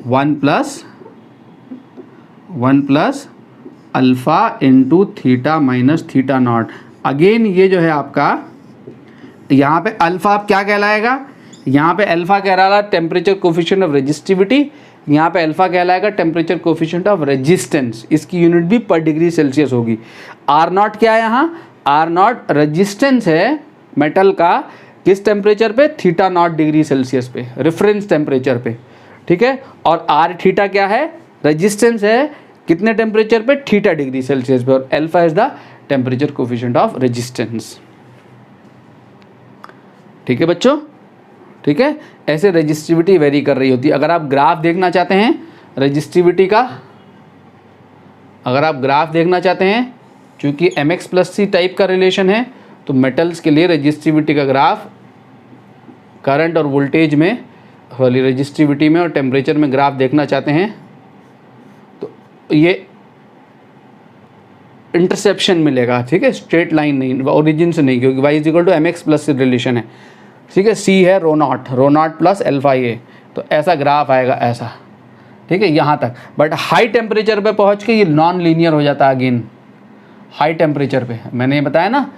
1 plus alpha into theta minus theta naught. Again ये जो है आपका यहाँ पे अल्फ़ा क्या कहलाएगा, यहाँ पे अल्फ़ा कहलाएगा टेम्परेचर कोफिशिएंट ऑफ रेजिस्टिविटी, यहाँ पे अल्फ़ा कहलाएगा टेम्परेचर कोफिशिएंट ऑफ रेजिस्टेंस, इसकी यूनिट भी पर डिग्री सेल्सियस होगी। आर नॉट क्या है यहाँ, आर नॉट रेजिस्टेंस है मेटल का, किस टेम्परेचर पे, थीटा नॉट डिग्री सेल्सियस पे, रेफरेंस टेम्परेचर पे, ठीक है। और आर थीटा क्या है, रेजिस्टेंस है कितने टेम्परेचर पे, थीटा डिग्री सेल्सियस पे, और alpha is the temperature coefficient of resistance. ठीक है बच्चों, ठीक है। ऐसे रेजिस्टिविटी वेरी कर रही होती है। अगर आप ग्राफ देखना चाहते हैं रेजिस्टिविटी का, अगर आप ग्राफ देखना चाहते हैं, क्योंकि mx प्लस सी टाइप का रिलेशन है, तो मेटल्स के लिए रेजिस्टिविटी का ग्राफ करंट और वोल्टेज में वाली रेजिस्टिविटी में और टेम्परेचर में ग्राफ देखना चाहते हैं, तो ये इंटरसेप्शन मिलेगा, ठीक है, स्ट्रेट लाइन नहीं, ओरिजिन से नहीं, क्योंकि y is equal to mx plus c relation है, ठीक है। c है rho naught plus alpha A, तो ऐसा ग्राफ आएगा ऐसा, ठीक है, यहाँ तक। बट हाई टेम्परेचर पे पहुँच के ये नॉन लीनियर हो जाता है अगेन, हाई टेम्परेचर पे मैंने ये बताया ना,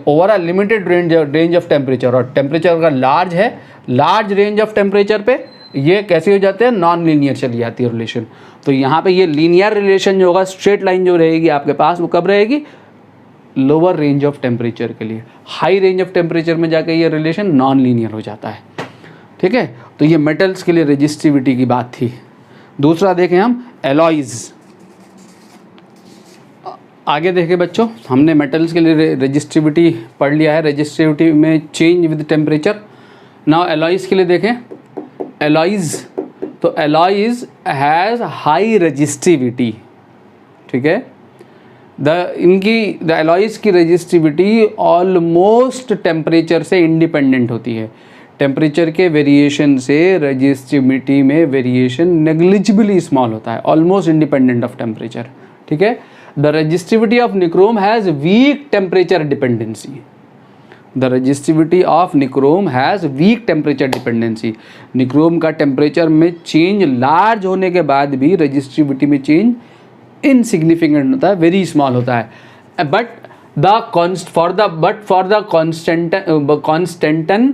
over a limited range of temperature, और टेम्परेचर अगर लार्ज है, लार्ज रेंज ऑफ टेम्परेचर पे ये कैसे हो जाते हैं, नॉन लीनियर चली जाती है रिलेशन। तो यहाँ पे ये लीनियर रिलेशन जो होगा, स्ट्रेट लाइन जो रहेगी आपके पास, वो कब रहेगी, लोअर रेंज ऑफ टेम्परेचर के लिए। हाई रेंज ऑफ टेम्परेचर में जाके ये रिलेशन नॉन लीनियर हो जाता है, ठीक है। तो ये मेटल्स के लिए रेजिस्टिविटी की बात थी। दूसरा देखें हम एलॉयज़, आगे देखें बच्चों, हमने मेटल्स के लिए रेजिस्टिविटी पढ़ लिया है, रेजिस्टिविटी में change with temperature. Now alloys के लिए देखें, एलॉयज़, तो एलॉयज़ हैज़ हाई रेजिस्टिविटी, ठीक है। द एलॉयज़ की रेजिस्टिविटी ऑलमोस्ट टेम्परेचर से इंडिपेंडेंट होती है। टेम्परेचर के वेरिएशन से रेजिस्टिविटी में वेरिएशन नेग्लिजिबली स्मॉल होता है, ऑलमोस्ट इंडिपेंडेंट ऑफ टेम्परेचर, ठीक है। The resistivity of nichrome has weak temperature dependency, the resistivity of nichrome has weak temperature dependency. Nichrome का टेम्परेचर में चेंज लार्ज होने के बाद भी रेजिस्टिविटी में चेंज इनसिग्निफिकेंट होता है, वेरी स्मॉल होता है। बट फॉर द कॉन्स्टेंटन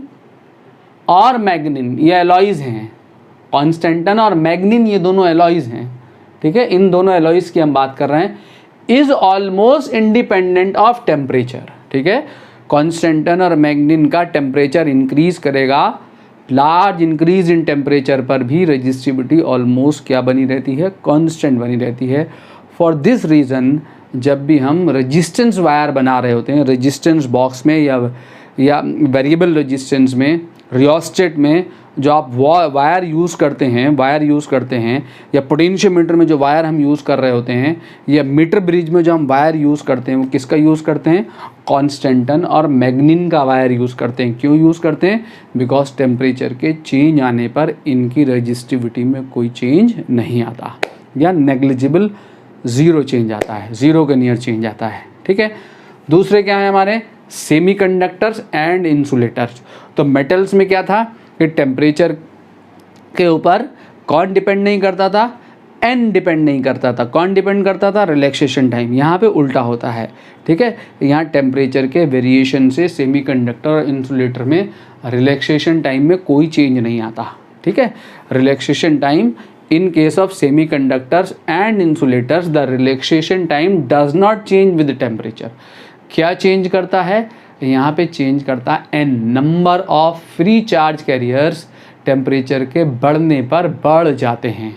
और मैग्निन, ये एलॉयज़ हैं, कॉन्स्टेंटन और मैग्निन ये दोनों एलॉयज़ हैं, ठीक है। इन दोनों एलॉयज़ की हम बात कर रहे हैं। Is almost independent of temperature, ठीक है। कॉन्स्टेंटन और मैग्निन का टेम्परेचर इंक्रीज करेगा, लार्ज इंक्रीज इन टेम्परेचर पर भी रेजिस्टिविटी ऑलमोस्ट क्या बनी रहती है, कांस्टेंट बनी रहती है। फॉर दिस रीज़न जब भी हम रेजिस्टेंस वायर बना रहे होते हैं, रेजिस्टेंस बॉक्स में या वेरिएबल रेजिस्टेंस में, रियोस्टेट में जो आप वायर यूज़ करते हैं, या पोटेंशियोमीटर में जो वायर हम यूज़ कर रहे होते हैं, या मीटर ब्रिज में जो हम वायर यूज़ करते हैं, वो किसका यूज़ करते हैं, कॉन्स्टेंटन और मैग्निन का वायर यूज़ करते हैं। क्यों यूज़ करते हैं, बिकॉज टेम्परेचर के चेंज आने पर इनकी रेजिस्टिविटी में कोई चेंज नहीं आता, या नेग्लिजिबल ज़ीरो चेंज आता है, ज़ीरो के नियर चेंज आता है, ठीक है। दूसरे क्या है हमारे, सेमीकंडक्टर्स एंड इंसुलेटर्स। तो मेटल्स में क्या था कि टेम्परेचर के ऊपर कौन डिपेंड नहीं करता था, एन डिपेंड नहीं करता था। कौन डिपेंड करता था, रिलैक्सेशन टाइम। यहाँ पे उल्टा होता है, ठीक है। यहाँ टेम्परेचर के वेरिएशन से सेमीकंडक्टर और इंसुलेटर में रिलैक्सेशन टाइम में कोई चेंज नहीं आता, ठीक है। Relaxation time in case of semiconductors and insulators, the relaxation time does not change with temperature. क्या चेंज करता है, यहाँ पे चेंज करता है n, number of free charge carriers temperature के बढ़ने पर बढ़ जाते हैं,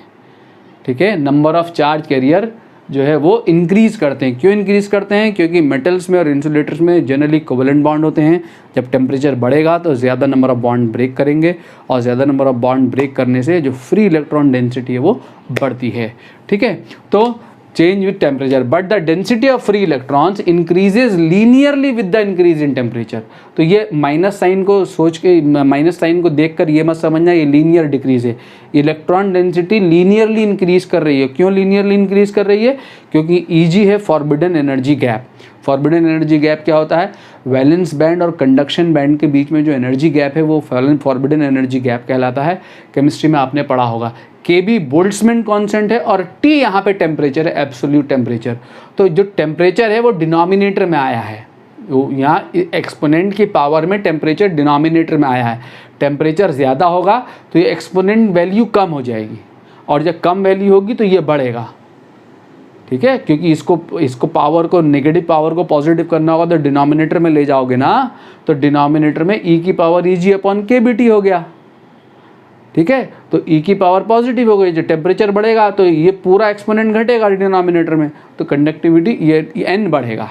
ठीक है। नंबर ऑफ चार्ज कैरियर जो है वो इंक्रीज़ करते हैं। क्यों इंक्रीज़ करते हैं, क्योंकि मेटल्स में और इंसुलेटर्स में जनरली कोवेलेंट बॉन्ड होते हैं। जब टेम्परेचर बढ़ेगा तो ज़्यादा नंबर ऑफ बॉन्ड ब्रेक करेंगे, और ज़्यादा नंबर ऑफ बॉन्ड ब्रेक करने से जो फ्री इलेक्ट्रॉन डेंसिटी है वो बढ़ती है, ठीक है। तो change with temperature, but the density of free electrons increases linearly with the increase in temperature. तो ये माइनस साइन को सोच के, माइनस साइन को देखकर ये मत समझना ये लीनियर डिक्रीज है। इलेक्ट्रॉन डेंसिटी लीनियरली इंक्रीज कर रही है। क्यों लीनियरली इंक्रीज कर रही है? क्योंकि ईजी है forbidden energy gap. Forbidden energy gap क्या होता है? वैलेंस बैंड और कंडक्शन बैंड के बीच में जो एनर्जी गैप है वो फॉरबिडन एनर्जी गैप कहलाता है। केमिस्ट्री में आपने पढ़ा होगा। KB बोल्ट्जमैन कांस्टेंट है और T यहाँ पे टेम्परेचर है, एब्सोल्यूट टेम्परेचर। तो जो टेम्परेचर है वो डिनोमिनेटर में आया है, वो यहाँ एक्सपोनेंट की पावर में टेम्परेचर डिनोमिनेटर में आया है। टेम्परेचर ज़्यादा होगा तो ये एक्सपोनेंट वैल्यू कम हो जाएगी, और जब कम वैल्यू होगी तो ये बढ़ेगा, ठीक है। क्योंकि इसको पावर को, नेगेटिव पावर को पॉजिटिव करना होगा तो डिनोमिनेटर में ले जाओगे ना, तो डिनोमिनेटर में E की पावर Eg/kBT हो गया, ठीक है। तो E की पावर पॉजिटिव हो गई, जो टेम्परेचर बढ़ेगा तो ये पूरा एक्सपोनेंट घटेगा डिनोमिनेटर में, तो कंडक्टिविटी ये N बढ़ेगा,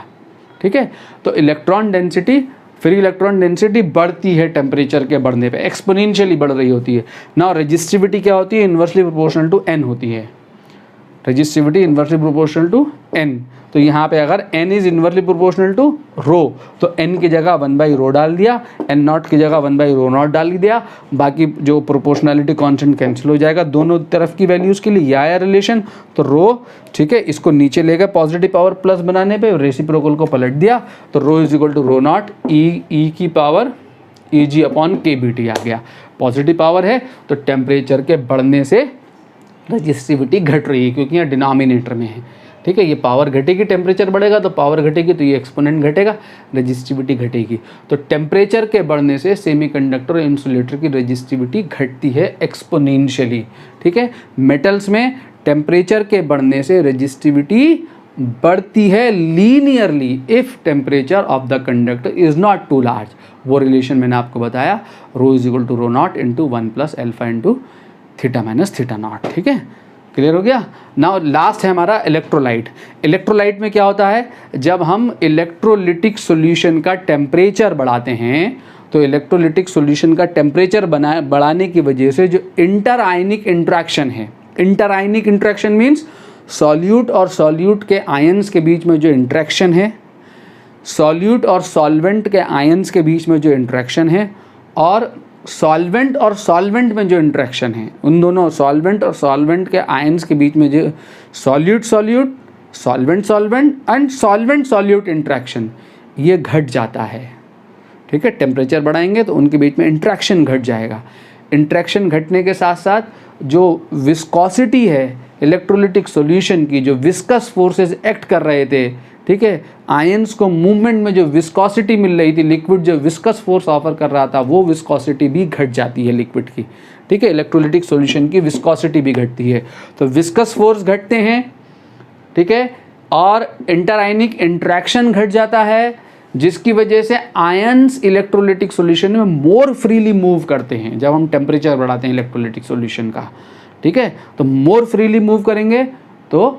ठीक है। तो electron density, free electron density बढ़ती है टेम्परेचर के बढ़ने पे, एक्सपोनेंशियली बढ़ रही होती है ना। रेजिस्टिविटी क्या होती है? इन्वर्सली प्रोपोर्शनल टू N होती है। Resistivity inversely proportional to N। तो यहाँ पे अगर N is inversely proportional to rho, तो N की जगह 1/ρ डाल दिया, N0 की जगह 1/ρ0 डाल दिया। बाकी जो प्रोपोर्शनैलिटी कांस्टेंट कैंसिल हो जाएगा दोनों तरफ की वैल्यूज़ के लिए, यह आया रिलेशन। तो रो, ठीक है, इसको नीचे ले गए पॉजिटिव पावर प्लस बनाने पे, रेसिप्रोकल को पलट दिया, तो रो इज इक्वल टू ρ0 E की पावर Eg/kBT आ गया। पॉजिटिव पावर है तो टेम्परेचर के बढ़ने से रजिस्टिविटी घट रही है, क्योंकि यहाँ डिनोमिनेटर में है, ठीक है। ये पावर घटेगी, टेम्परेचर बढ़ेगा तो पावर घटेगी, तो ये एक्सपोनेंट घटेगा, रजिस्टिविटी घटेगी। तो टेम्परेचर के बढ़ने से सेमीकंडक्टर और इंसुलेटर की रजिस्टिविटी घटती है एक्सपोनेंशियली, ठीक है। मेटल्स में टेम्परेचर के बढ़ने से रजिस्टिविटी बढ़ती है linearly if temperature of the conductor is not too large. वो रिलेशन मैंने आपको बताया, rho is equal to ρ0 into 1 + α into theta minus theta naught, ठीक है। क्लियर हो गया। नाउ लास्ट है हमारा इलेक्ट्रोलाइट। इलेक्ट्रोलाइट में क्या होता है? जब हम इलेक्ट्रोलिटिक सॉल्यूशन का टेम्परेचर बढ़ाते हैं, तो इलेक्ट्रोलिटिक सॉल्यूशन का टेम्परेचर बढ़ाने की वजह से जो इंटर आयनिक इंट्रैक्शन है, इंटर आयनिक इंट्रैक्शन मीन्स सॉल्यूट और सॉल्यूट के आयंस के बीच में जो इंट्रैक्शन है, सॉल्यूट और सॉल्वेंट के आयंस के बीच में जो इंट्रैक्शन है, और सॉल्वेंट और सॉल्वेंट में जो इंट्रैक्शन है, उन दोनों सॉल्वेंट और सॉल्वेंट के आयंस के बीच में जो solute solute, solvent solvent and solvent solute interaction, ये घट जाता है, ठीक है। टेम्परेचर बढ़ाएंगे तो उनके बीच में इंट्रैक्शन घट जाएगा। इंट्रैक्शन घटने के साथ साथ जो विस्कोसिटी है इलेक्ट्रोलिटिक सॉल्यूशन की, जो विस्कस फोर्सेस एक्ट कर रहे थे, ठीक है, आयंस को मूवमेंट में जो विस्कोसिटी मिल रही थी, लिक्विड जो विस्कस फोर्स ऑफर कर रहा था, वो विस्कोसिटी भी घट जाती है लिक्विड की, ठीक है। इलेक्ट्रोलिटिक सॉल्यूशन की विस्कोसिटी भी घटती है, तो विस्कस फोर्स घटते हैं, ठीक है, और इंटर आयनिक इंट्रैक्शन घट जाता है, जिसकी वजह से आयंस इलेक्ट्रोलिटिक सॉल्यूशन में मोर फ्रीली मूव करते हैं। जब हम टेम्परेचर बढ़ाते हैं इलेक्ट्रोलिटिक सॉल्यूशन का, ठीक है, तो मोर फ्रीली मूव करेंगे तो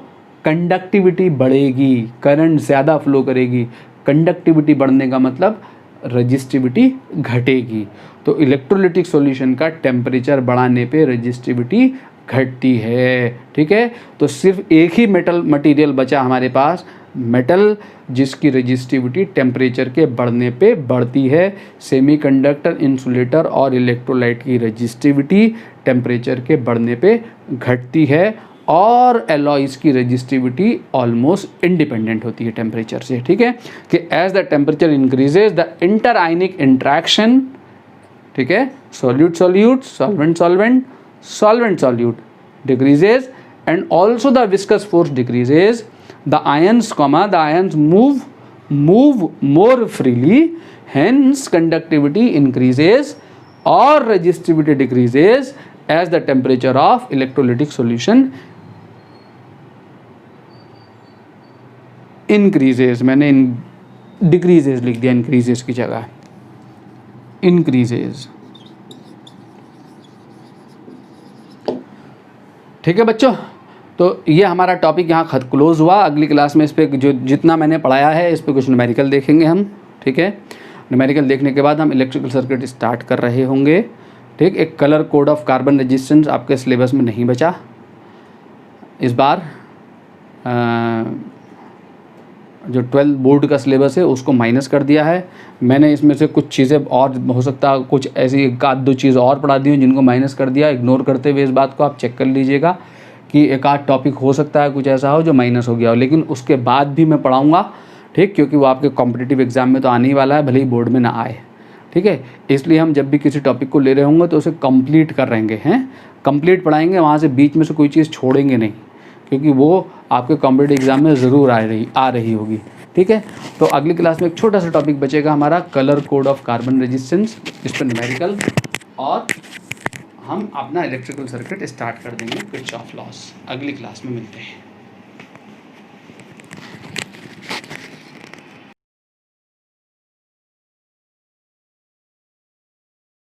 कंडक्टिविटी बढ़ेगी, करंट ज़्यादा फ्लो करेगी। कंडक्टिविटी बढ़ने का मतलब रजिस्टिविटी घटेगी। तो इलेक्ट्रोलिटिक सॉल्यूशन का टेम्परेचर बढ़ाने पे रजिस्टिविटी घटती है, ठीक है। तो सिर्फ एक ही मटेरियल बचा हमारे पास, मेटल, जिसकी रजिस्टिविटी टेम्परेचर के बढ़ने पे बढ़ती है। सेमीकंडक्टर, इंसुलेटर और इलेक्ट्रोलाइट की रजिस्टिविटी टेम्परेचर के बढ़ने पे घटती है, और एलॉयज़ की रजिस्टिविटी ऑलमोस्ट इंडिपेंडेंट होती है टेम्परेचर से, ठीक है। कि as the temperature increases the interionic interaction, ठीक है, solute solute, solvent solvent, solvent solute decreases, and also the viscous force decreases, the ions move more freely, hence conductivity increases or resistivity decreases as the temperature of electrolytic solution increases। मैंने decreases लिख दिया increases की जगह, increases, ठीक है बच्चों। तो ये हमारा टॉपिक यहाँ क्लोज हुआ। अगली क्लास में इस पर जो जितना मैंने पढ़ाया है इस पर कुछ न्यूमेरिकल देखेंगे हम, ठीक है। न्यूमेरिकल देखने के बाद हम इलेक्ट्रिकल सर्किट स्टार्ट कर रहे होंगे, ठीक। एक colour code of carbon resistance आपके सिलेबस में नहीं बचा इस बार, जो 12 बोर्ड का सिलेबस है उसको माइनस कर दिया है मैंने। इसमें से कुछ चीज़ें और हो सकता है कुछ ऐसी एक आध दो चीज़ और पढ़ा दी हूँ जिनको माइनस कर दिया। इग्नोर करते हुए इस बात को आप चेक कर लीजिएगा कि एक आध टॉपिक हो सकता है कुछ ऐसा हो जो माइनस हो गया हो, लेकिन उसके बाद भी मैं पढ़ाऊँगा, ठीक, क्योंकि वो आपके कॉम्पिटिटिव एग्जाम में तो आने ही वाला है, भले ही बोर्ड में ना आए, ठीक है। इसलिए हम जब भी किसी टॉपिक को ले रहे होंगे तो उसे कंप्लीट कर रहेंगे हैं, कंप्लीट पढ़ाएंगे, वहाँ से बीच में से कोई चीज़ छोड़ेंगे नहीं, क्योंकि वो आपके कॉम्पिटिटिव एग्जाम में ज़रूर आ रही होगी, ठीक है। तो अगली क्लास में एक छोटा सा टॉपिक बचेगा हमारा colour code of carbon resistance, इस पर न्यूमेरिकल, और हम अपना इलेक्ट्रिकल सर्किट स्टार्ट कर देंगे किरचॉफ लॉस। अगली क्लास में मिलते हैं।